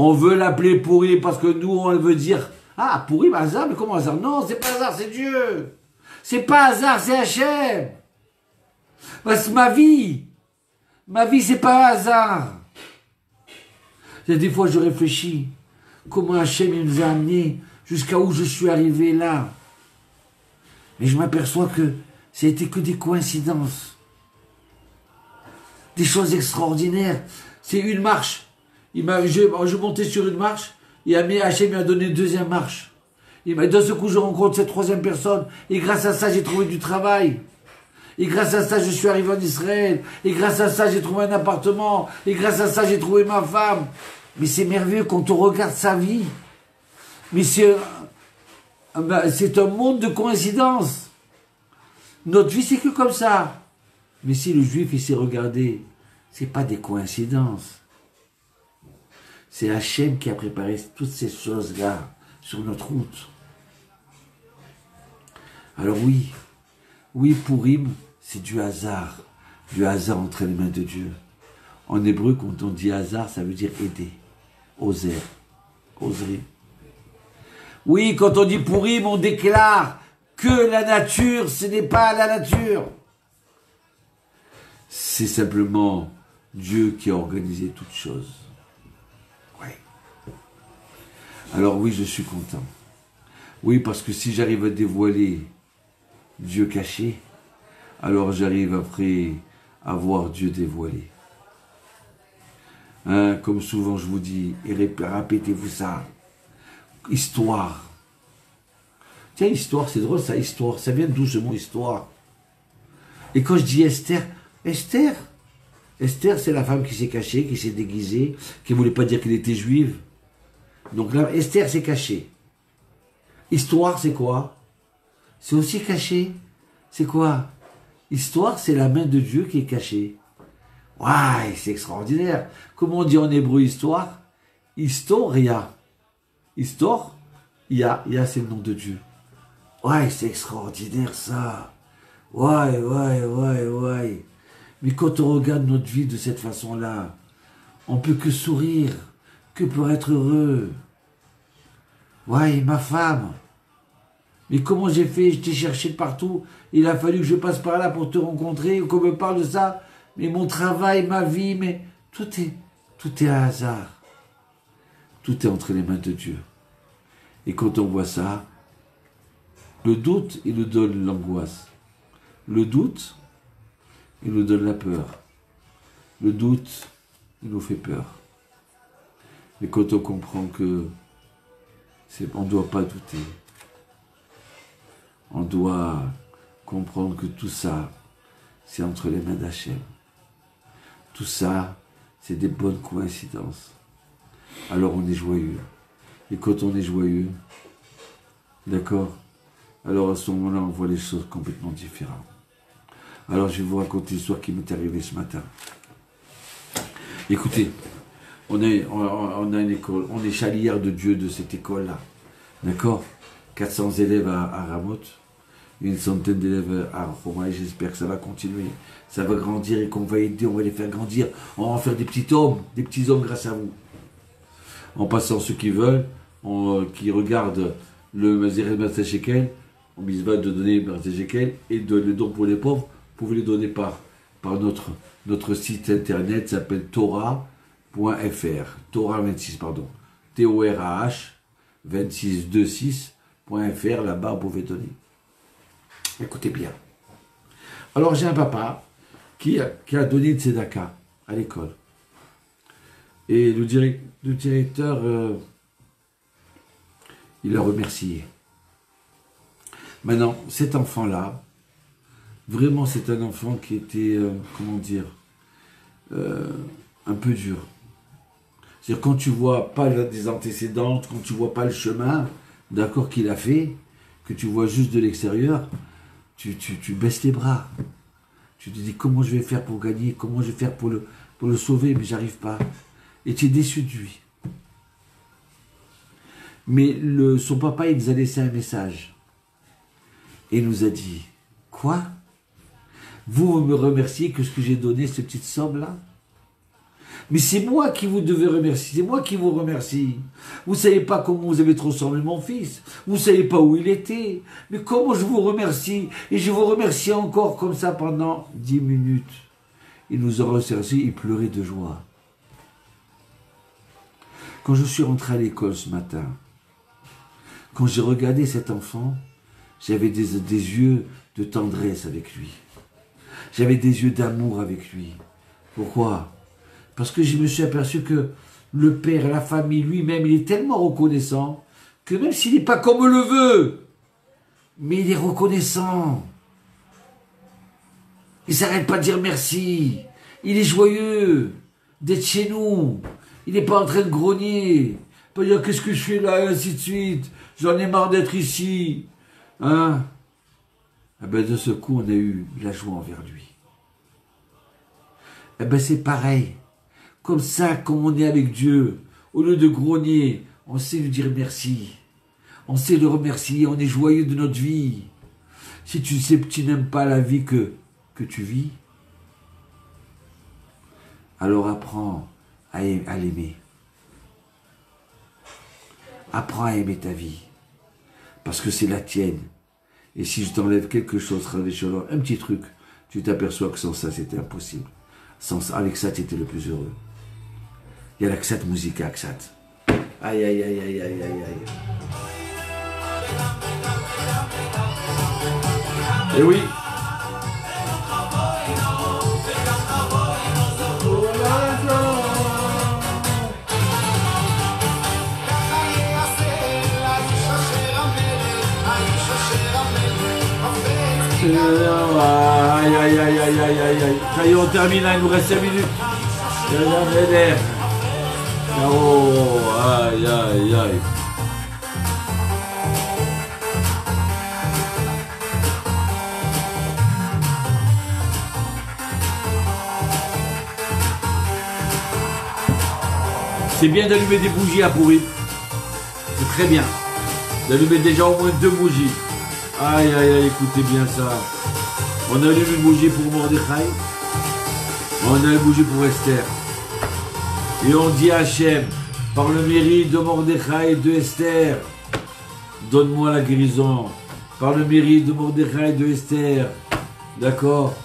On veut l'appeler Pourim parce que nous, on veut dire, ah, Pourim, hasard, mais comment hasard? Non, c'est pas hasard, c'est Dieu. C'est pas hasard, c'est Hachem. Parce que ma vie, c'est pas un hasard. Des fois, je réfléchis, comment Hachem il nous a amenés jusqu'à où je suis arrivé là. Mais je m'aperçois que ça a été que des coïncidences. Des choses extraordinaires. C'est une marche. Je montais sur une marche, et Hachem m'a donné une deuxième marche. D'un seul coup, je rencontre cette troisième personne, et grâce à ça, j'ai trouvé du travail. Et grâce à ça, je suis arrivé en Israël. Et grâce à ça, j'ai trouvé un appartement. Et grâce à ça, j'ai trouvé ma femme. Mais c'est merveilleux quand on regarde sa vie. Mais c'est un monde de coïncidences. Notre vie, c'est que comme ça. Mais si le juif, il s'est regardé, c'est pas des coïncidences. C'est Hachem qui a préparé toutes ces choses-là sur notre route. Alors oui, Pourim, c'est du hasard entre les mains de Dieu. En hébreu, quand on dit hasard, ça veut dire aider, oser. Oui, quand on dit Pourim, on déclare que la nature, ce n'est pas la nature. C'est simplement Dieu qui a organisé toutes choses. Ouais. Alors oui, je suis content. Oui, parce que si j'arrive à dévoiler Dieu caché, alors j'arrive après à voir Dieu dévoilé. Hein, comme souvent je vous dis, et répétez-vous ça. Histoire. Tiens, histoire, c'est drôle ça, histoire. Ça vient d'où ce mot histoire? Et quand je dis Esther, Esther, c'est la femme qui s'est cachée, qui s'est déguisée, qui ne voulait pas dire qu'elle était juive. Donc là, Esther s'est cachée. Histoire, c'est quoi? C'est aussi caché. C'est quoi? Histoire, c'est la main de Dieu qui est cachée. Ouais, c'est extraordinaire. Comment on dit en hébreu histoire? Historia. Histoire, ya c'est le nom de Dieu. Ouais, c'est extraordinaire ça. Ouais. Mais quand on regarde notre vie de cette façon-là, on peut que sourire, que pour être heureux. Ouais, ma femme. Mais comment j'ai fait? Je t'ai cherché de partout. Il a fallu que je passe par là pour te rencontrer, qu'on me parle de ça. Mais mon travail, ma vie, mais tout est un hasard. Tout est entre les mains de Dieu. Et quand on voit ça, le doute, il nous donne l'angoisse. Le doute, il nous donne la peur. Le doute, il nous fait peur. Mais quand on comprend que on ne doit pas douter, on doit comprendre que tout ça, c'est entre les mains d'Hachem. Tout ça, c'est des bonnes coïncidences. Alors on est joyeux. Et quand on est joyeux, d'accord, alors à ce moment-là, on voit les choses complètement différentes. Alors je vais vous raconter l'histoire qui m'est arrivée ce matin. Écoutez, on a une école, on est chalière de Dieu de cette école-là. D'accord? 400 élèves à Ramoth, une centaine d'élèves à Roma, et j'espère que ça va continuer. Ça va grandir et qu'on va aider, on va les faire grandir. On va en faire des petits hommes grâce à vous. En passant ceux qui veulent, qui regardent le Master Shekel, on mise de donner Master Shekel et le don pour les pauvres, vous pouvez les donner par notre site internet, s'appelle Torah.fr, Torah 26, pardon, Torah 2626.fr, là-bas vous pouvez donner. Écoutez bien. Alors j'ai un papa qui a donné une tzedaka à l'école. Et le directeur, il a remercié. Maintenant, cet enfant-là, vraiment c'est un enfant qui était, comment dire, un peu dur. C'est-à-dire quand tu vois pas des antécédents, quand tu vois pas le chemin, d'accord, qu'il a fait, que tu vois juste de l'extérieur, tu baisses les bras. Tu te dis comment je vais faire pour gagner, comment je vais faire pour le sauver, mais j'arrive pas. Et tu es déçu de lui. Mais son papa, il nous a laissé un message. Et il nous a dit, quoi? Vous me remerciez que ce que j'ai donné, cette petite somme-là? Mais c'est moi qui vous devez remercier, c'est moi qui vous remercie. Vous savez pas comment vous avez transformé mon fils, vous savez pas où il était, mais comment je vous remercie, et je vous remercie encore comme ça pendant 10 minutes. Il nous a remercié, il pleurait de joie. Quand je suis rentré à l'école ce matin, quand j'ai regardé cet enfant, j'avais des yeux de tendresse avec lui. J'avais des yeux d'amour avec lui. Pourquoi? Parce que je me suis aperçu que le père, la famille, lui-même, il est tellement reconnaissant que même s'il n'est pas comme le veut, mais il est reconnaissant. Il ne s'arrête pas de dire merci. Il est joyeux d'être chez nous. Il n'est pas en train de grogner. Pas dire qu'est-ce que je fais là, et ainsi de suite. J'en ai marre d'être ici. Hein? Eh ben, de ce coup, on a eu la joie envers lui. Eh ben, c'est pareil. Comme ça, comme on est avec Dieu, au lieu de grogner, on sait lui dire merci. On sait le remercier, on est joyeux de notre vie. Si tu sais que tu n'aimes pas la vie que tu vis, alors apprends à l'aimer. Apprends à aimer ta vie. Parce que c'est la tienne. Et si je t'enlève quelque chose, un petit truc, tu t'aperçois que sans ça, c'était impossible. Avec ça, tu étais le plus heureux. Il y a l'Aksat Musica, Aksat. Aïe, aïe, aïe, aïe, aïe, aïe, aïe. Et oui. Aïe, aïe, aïe, aïe, aïe, aïe, aïe. Ça y est, on termine, là, il nous reste 5 minutes. Oh, aïe, aïe, aïe. C'est bien d'allumer des bougies à pourri. C'est très bien. D'allumer déjà au moins 2 bougies. Aïe, aïe, aïe, écoutez bien ça. On allume une bougie pour Mordechai. On a une bougie pour Esther. Et on dit à Hachem, par le mérite de Mordechai et de Esther, donne-moi la guérison. Par le mérite de Mordechai et de Esther. D'accord?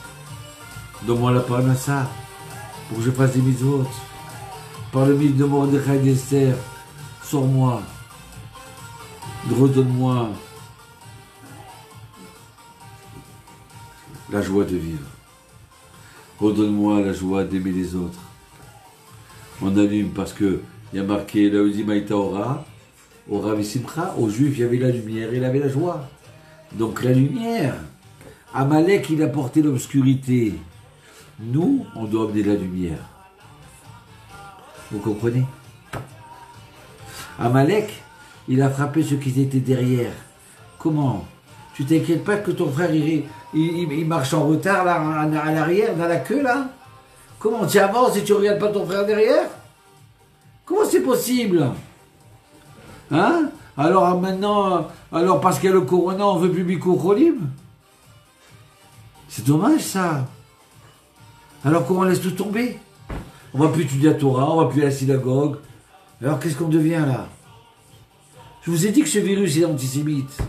Donne-moi la parnassa pour que je fasse des mitzvot. Par le mérite de Mordechai et d'Esther, sors-moi. Redonne-moi la joie de vivre. Redonne-moi la joie d'aimer les autres. On allume parce que il y a marqué la Uzimaïta Ora, Ora Visimcha, aux Juifs il y avait la lumière et il avait la joie. Donc la lumière, Amalek il a porté l'obscurité. Nous, on doit amener la lumière. Vous comprenez? Amalek, il a frappé ceux qui étaient derrière. Comment? Tu t'inquiètes pas que ton frère il marche en retard là, à l'arrière, dans la queue là? Comment tu avances et tu regardes pas ton frère derrière? Comment c'est possible? Hein? Alors maintenant, alors parce qu'il y a le corona, on veut plus Bikour-Cholim? C'est dommage ça. Alors comment on laisse tout tomber? On va plus étudier la Torah, on va plus à la synagogue. Alors qu'est-ce qu'on devient là? Je vous ai dit que ce virus est antisémite.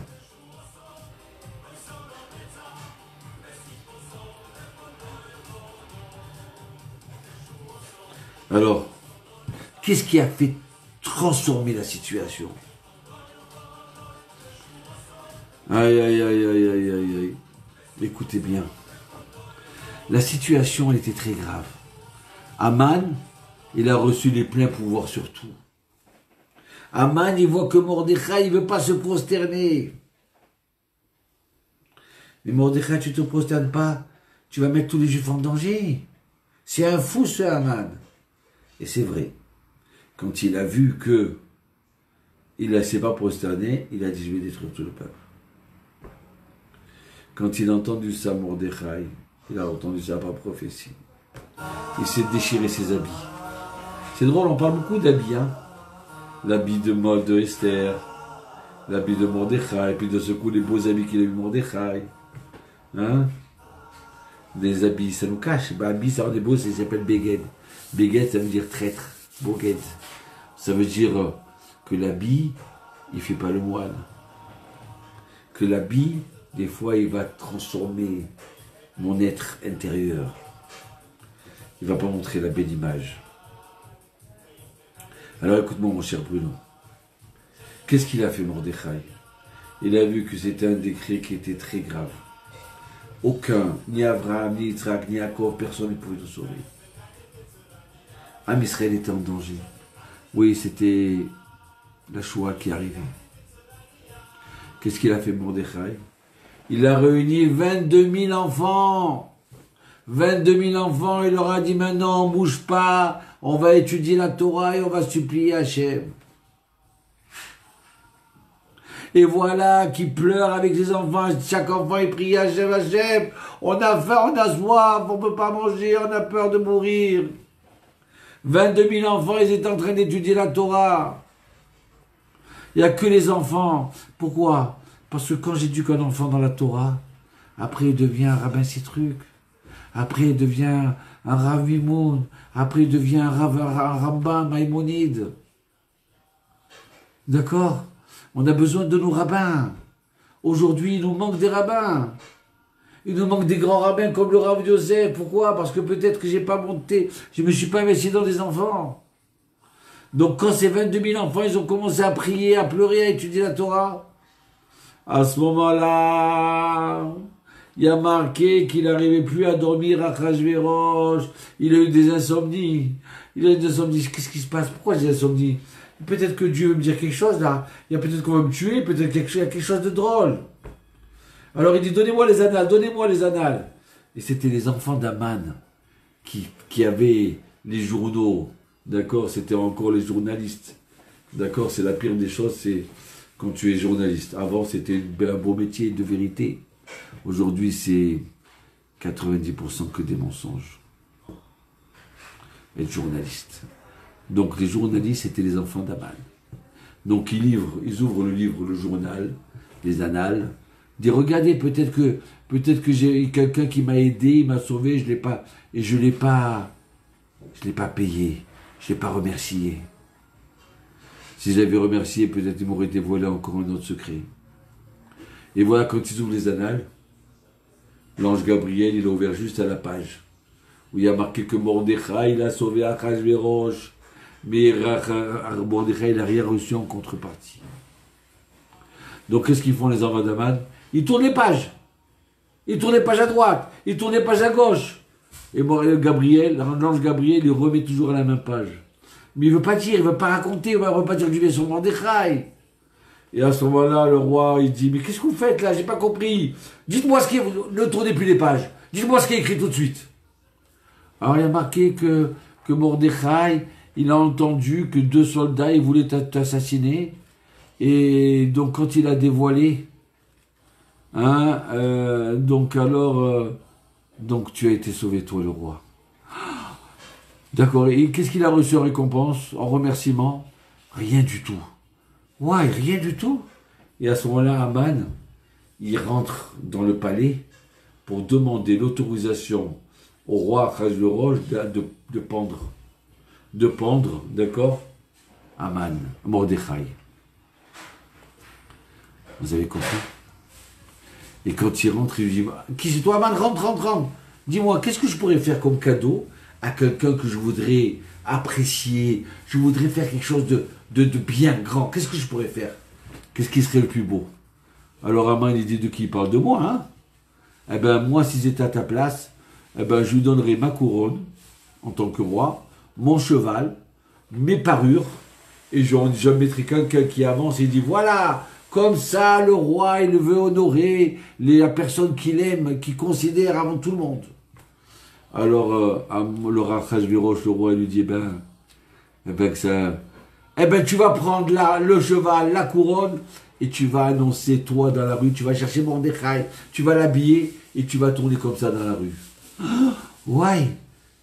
Alors, qu'est-ce qui a fait transformer la situation? Aïe, aïe, aïe, aïe, aïe, aïe, aïe. Écoutez bien. La situation, elle était très grave. Aman, il a reçu les pleins pouvoirs sur tout. Aman, il voit que Mordechai, il ne veut pas se prosterner. Mais Mordechai, tu ne te prosternes pas, tu vas mettre tous les Juifs en danger. C'est un fou, ce Aman. Et c'est vrai. Quand il a vu que il ne s'est pas prosterné, il a dit, je vais détruire tout le peuple. Quand il a entendu ça, Mordechai, il a entendu ça par prophétie. Il s'est déchiré ses habits. C'est drôle, on parle beaucoup d'habits, hein. L'habit de mode de Esther, l'habit de Mordechai, et puis de ce coup, les beaux habits qu'il a eu Mordechai. Hein? des habits, ça nous cache. Bah, habit, ça en est beau, ça s'appelle Beged. Beged, ça veut dire traître. Boged. Ça veut dire que l'habit, il fait pas le moine. Que l'habit, des fois, il va transformer mon être intérieur. Il va pas montrer la belle image. Alors écoute-moi, mon cher Bruno. Qu'est-ce qu'il a fait, Mordechai? Il a vu que c'était un décret qui était très grave. Aucun, ni Abraham, ni Yitzhak, ni Jacob, personne ne pouvait le sauver. Am Israël était en danger. Oui, c'était la Shoah qui arrivait. Qu'est-ce qu'il a fait, Mordechai? Il a réuni 22 000 enfants. 22 000 enfants, il leur a dit maintenant, on ne bouge pas, on va étudier la Torah et on va supplier Hachem. Et voilà qui pleure avec ses enfants, chaque enfant il prie Hachem, Hachem, on a faim, on a soif, on ne peut pas manger, on a peur de mourir. 22 000 enfants, ils étaient en train d'étudier la Torah. Il n'y a que les enfants. Pourquoi? Parce que quand j'éduque un enfant dans la Torah, après il devient un rabbin Citruc, après il devient un Rav Mimoun, après il devient un Rambam Maïmonide. D'accord? On a besoin de nos rabbins. Aujourd'hui, il nous manque des rabbins. Il nous manque des grands rabbins comme le Rav Yosef. Pourquoi? Parce que peut-être que j'ai pas monté, je me suis pas investi dans des enfants. Donc quand ces 22 000 enfants, ils ont commencé à prier, à pleurer, à étudier la Torah, à ce moment-là, il y a marqué qu'il n'arrivait plus à dormir à Achashverosh. Il a eu des insomnies. Il a eu des insomnies. Qu'est-ce qui se passe? Pourquoi j'ai des insomnies? Peut-être que Dieu veut me dire quelque chose là. Il y a peut-être qu'on va me tuer, peut-être qu'il y a quelque chose de drôle. Alors il dit, donnez-moi les annales, donnez-moi les annales. Et c'était les enfants d'Aman qui avaient les journaux. D'accord? C'était encore les journalistes. D'accord? C'est la pire des choses, c'est quand tu es journaliste. Avant, c'était un beau métier de vérité. Aujourd'hui, c'est 90% que des mensonges. Être journaliste. Donc les journalistes, c'était les enfants d'Aman. Donc ils ouvrent le livre, le journal, les annales. Ils disent, regardez, peut-être que j'ai quelqu'un qui m'a aidé, il m'a sauvé, je l'ai pas payé, je l'ai pas remercié. Si je l'avais remercié, peut-être il m'aurait dévoilé encore un autre secret. Et voilà, quand ils ouvrent les annales, l'ange Gabriel, il a ouvert juste à la page où il y a marqué que Mordechai, il a sauvé Achashverosh. Mais Mordechai, il n'a rien reçu en contrepartie. Donc, qu'est-ce qu'ils font les enfants d'Aman? Ils tournent les pages. Ils tournent les pages à droite. Ils tournent les pages à gauche. Et Gabriel, l'ange Gabriel, il remet toujours à la même page. Mais il ne veut pas dire, il ne veut pas raconter, il ne veut pas dire du bien sur Mordechai. Et à ce moment-là, le roi, il dit, mais qu'est-ce que vous faites là? J'ai pas compris. Dites-moi ce qui est, ne tournez plus les pages. Dites-moi ce qui est écrit tout de suite. Alors, il y a marqué que Mordechai, il a entendu que 2 soldats, ils voulaient t'assassiner. Et donc, quand il a dévoilé, donc tu as été sauvé, toi, le roi. D'accord. Et qu'est-ce qu'il a reçu en récompense, en remerciement? Rien du tout. Ouais, rien du tout. Et à ce moment-là, Aman, il rentre dans le palais pour demander l'autorisation au roi Achashverosh de pendre. De pendre, d'accord, Aman, Mordechai. Vous avez compris? Et quand il rentre, il dit, qui c'est toi, Aman? Rentre. Dis-moi, qu'est-ce que je pourrais faire comme cadeau à quelqu'un que je voudrais apprécier? Je voudrais faire quelque chose de bien grand. Qu'est-ce que je pourrais faire? Qu'est-ce qui serait le plus beau? Alors Aman, il dit, de qui il parle? De moi, hein? Eh bien, moi, si j'étais à ta place, eh ben, je lui donnerais ma couronne, en tant que roi, mon cheval, mes parures, et je mettrai quelqu'un qui avance et dit, voilà, comme ça, le roi, il veut honorer la personne qu'il aime, qu'il considère avant tout le monde. Alors, le Achashverosh, le roi, il lui dit, tu vas prendre le cheval, la couronne, et tu vas annoncer, toi, dans la rue, tu vas chercher Mordechai, tu vas l'habiller, et tu vas tourner comme ça dans la rue. Ouais,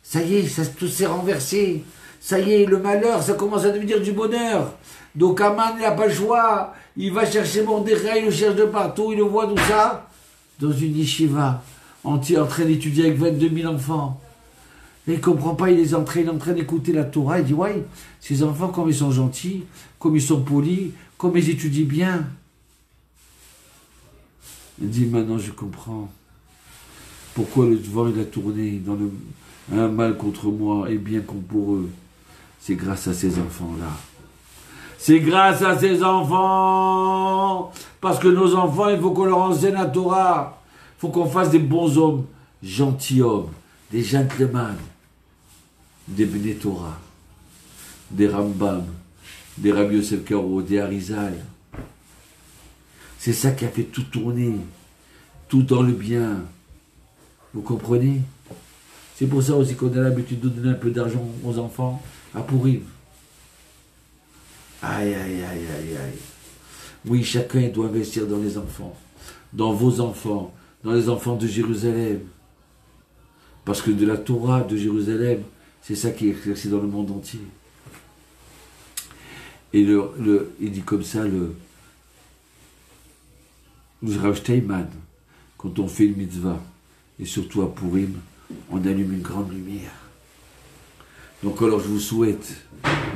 ça y est, tout s'est renversé. Ça y est, le malheur, ça commence à devenir du bonheur. Donc Aman, il n'a pas le choix. Il va chercher Mordechai, il le cherche de partout, il le voit tout ça. Dans une yeshiva, en train d'étudier avec 22 000 enfants. Et il ne comprend pas, il est en train d'écouter la Torah, il dit, ouais, ces enfants, comme ils sont gentils, comme ils sont polis, comme ils étudient bien. Il dit, maintenant je comprends pourquoi le vent il a tourné dans un mal contre moi et bien contre pour eux. C'est grâce à ces enfants-là. C'est grâce à ces enfants. Parce que nos enfants, il faut qu'on leur enseigne la Torah. Il faut qu'on fasse des bons hommes, gentilshommes, des gentlemen, des Bnei Torah, des Rambam, des Rabbi Yosef Karo, des Harizal. C'est ça qui a fait tout tourner, tout dans le bien. Vous comprenez? C'est pour ça aussi qu'on a l'habitude de donner un peu d'argent aux enfants à Pourim. Aïe, aïe, aïe, aïe, aïe. Oui, chacun doit investir dans les enfants, dans vos enfants, dans les enfants de Jérusalem. Parce que de la Torah de Jérusalem, c'est ça qui est exercé dans le monde entier. Et il dit comme ça, le Rav Steinman, quand on fait une mitzvah, et surtout à Pourim, on allume une grande lumière. Donc alors je vous souhaite,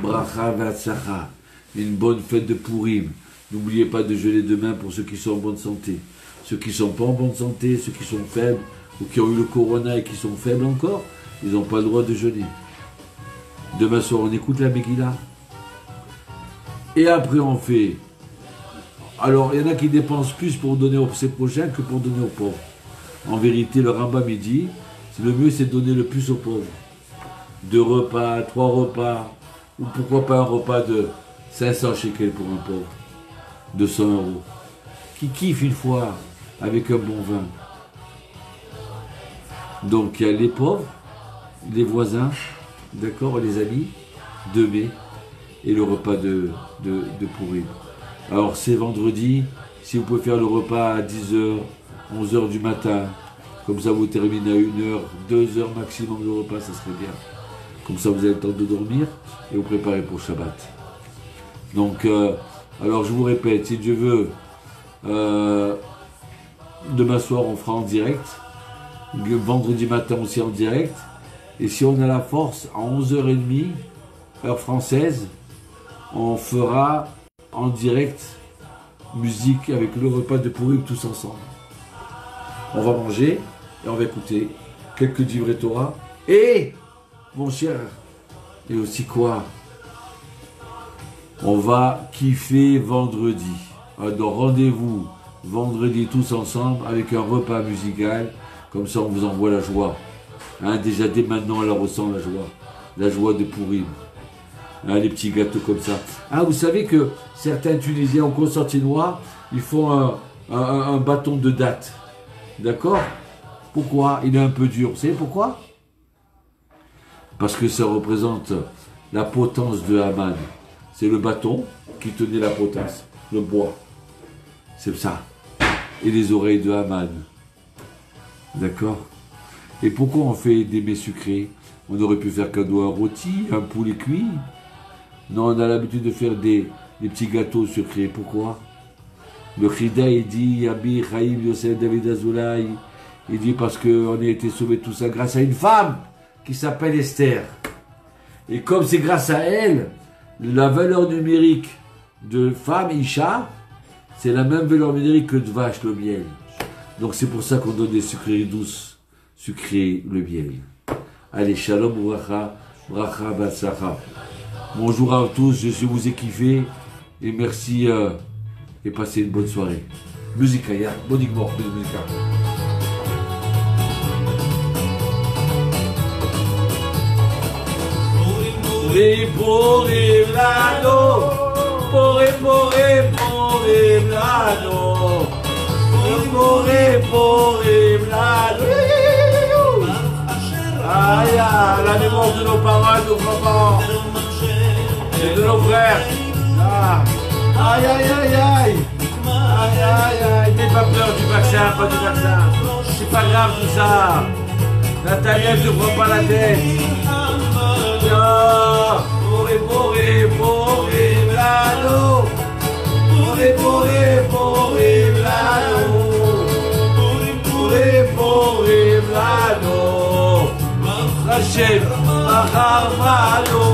bracha v'atzlacha, une bonne fête de Pourim. N'oubliez pas de jeûner demain pour ceux qui sont en bonne santé. Ceux qui ne sont pas en bonne santé, ceux qui sont faibles, ou qui ont eu le corona et qui sont faibles encore, ils n'ont pas le droit de jeûner. Demain soir, on écoute la Megillah. Et après, on fait... Alors, il y en a qui dépensent plus pour donner aux ses prochains que pour donner aux pauvres. En vérité, le Rambam dit, le mieux, c'est de donner le plus aux pauvres. 2 repas, 3 repas, ou pourquoi pas un repas de 500 shekels pour un pauvre, 200 €, qui kiffe une fois avec un bon vin. Donc il y a les pauvres, les voisins, d'accord, les amis, 2 mai, et le repas de Pourim. Alors c'est vendredi, si vous pouvez faire le repas à 10h, 11h du matin, comme ça vous terminez à 1h, 2h maximum le repas, ça serait bien. Comme ça vous avez le temps de dormir et vous préparez pour Shabbat. Donc, alors je vous répète, si Dieu veut, demain soir on fera en direct, vendredi matin aussi en direct, et si on a la force, à 11h30, heure française, on fera en direct musique avec le repas de Pourim tous ensemble. On va manger et on va écouter quelques divrei Torah. Et, mon cher, et aussi quoi? On va kiffer vendredi. Alors rendez-vous vendredi tous ensemble avec un repas musical. Comme ça on vous envoie la joie. Hein, déjà dès maintenant on la ressent la joie. La joie de Pourim. Hein, les petits gâteaux comme ça. Ah, vous savez que certains Tunisiens au Constantinois, ils font un bâton de date. D'accord? Pourquoi? Il est un peu dur. Vous savez pourquoi? Parce que ça représente la potence de Haman. C'est le bâton qui tenait la potence, le bois. C'est ça. Et les oreilles de Haman. D'accord? Et pourquoi on fait des mets sucrés? On aurait pu faire cadeau un rôti, un poulet cuit. Non, on a l'habitude de faire des petits gâteaux sucrés. Pourquoi? Le Chida, il dit, Abi Chaim Yosef David Azoulay, il dit parce qu'on a été sauvés tout ça grâce à une femme qui s'appelle Esther. Et comme c'est grâce à elle, la valeur numérique de femme, Isha, c'est la même valeur numérique que de vache, le miel. Donc c'est pour ça qu'on donne des sucreries douces, sucrées, le miel. Allez, shalom, bracha, bracha, batsacha. Bonjour à tous, je vous ai kiffé, et merci, et passez une bonne soirée. Musique, ya, bonique mort, musique. Pourim lano, Pourim lano, Pourim lano. Aïe, la mémoire de nos parents, de nos mamans, et de nos frères. Ah. Aïe, aïe, aïe, aïe. Aïe, aïe, aïe. N'aie pas peur du vaccin, pas du vaccin. C'est pas grave tout ça. Nathalie, ne prend pas la tête. Pourim lano, Pourim lano, Pourim Hashem, Bahar Valo.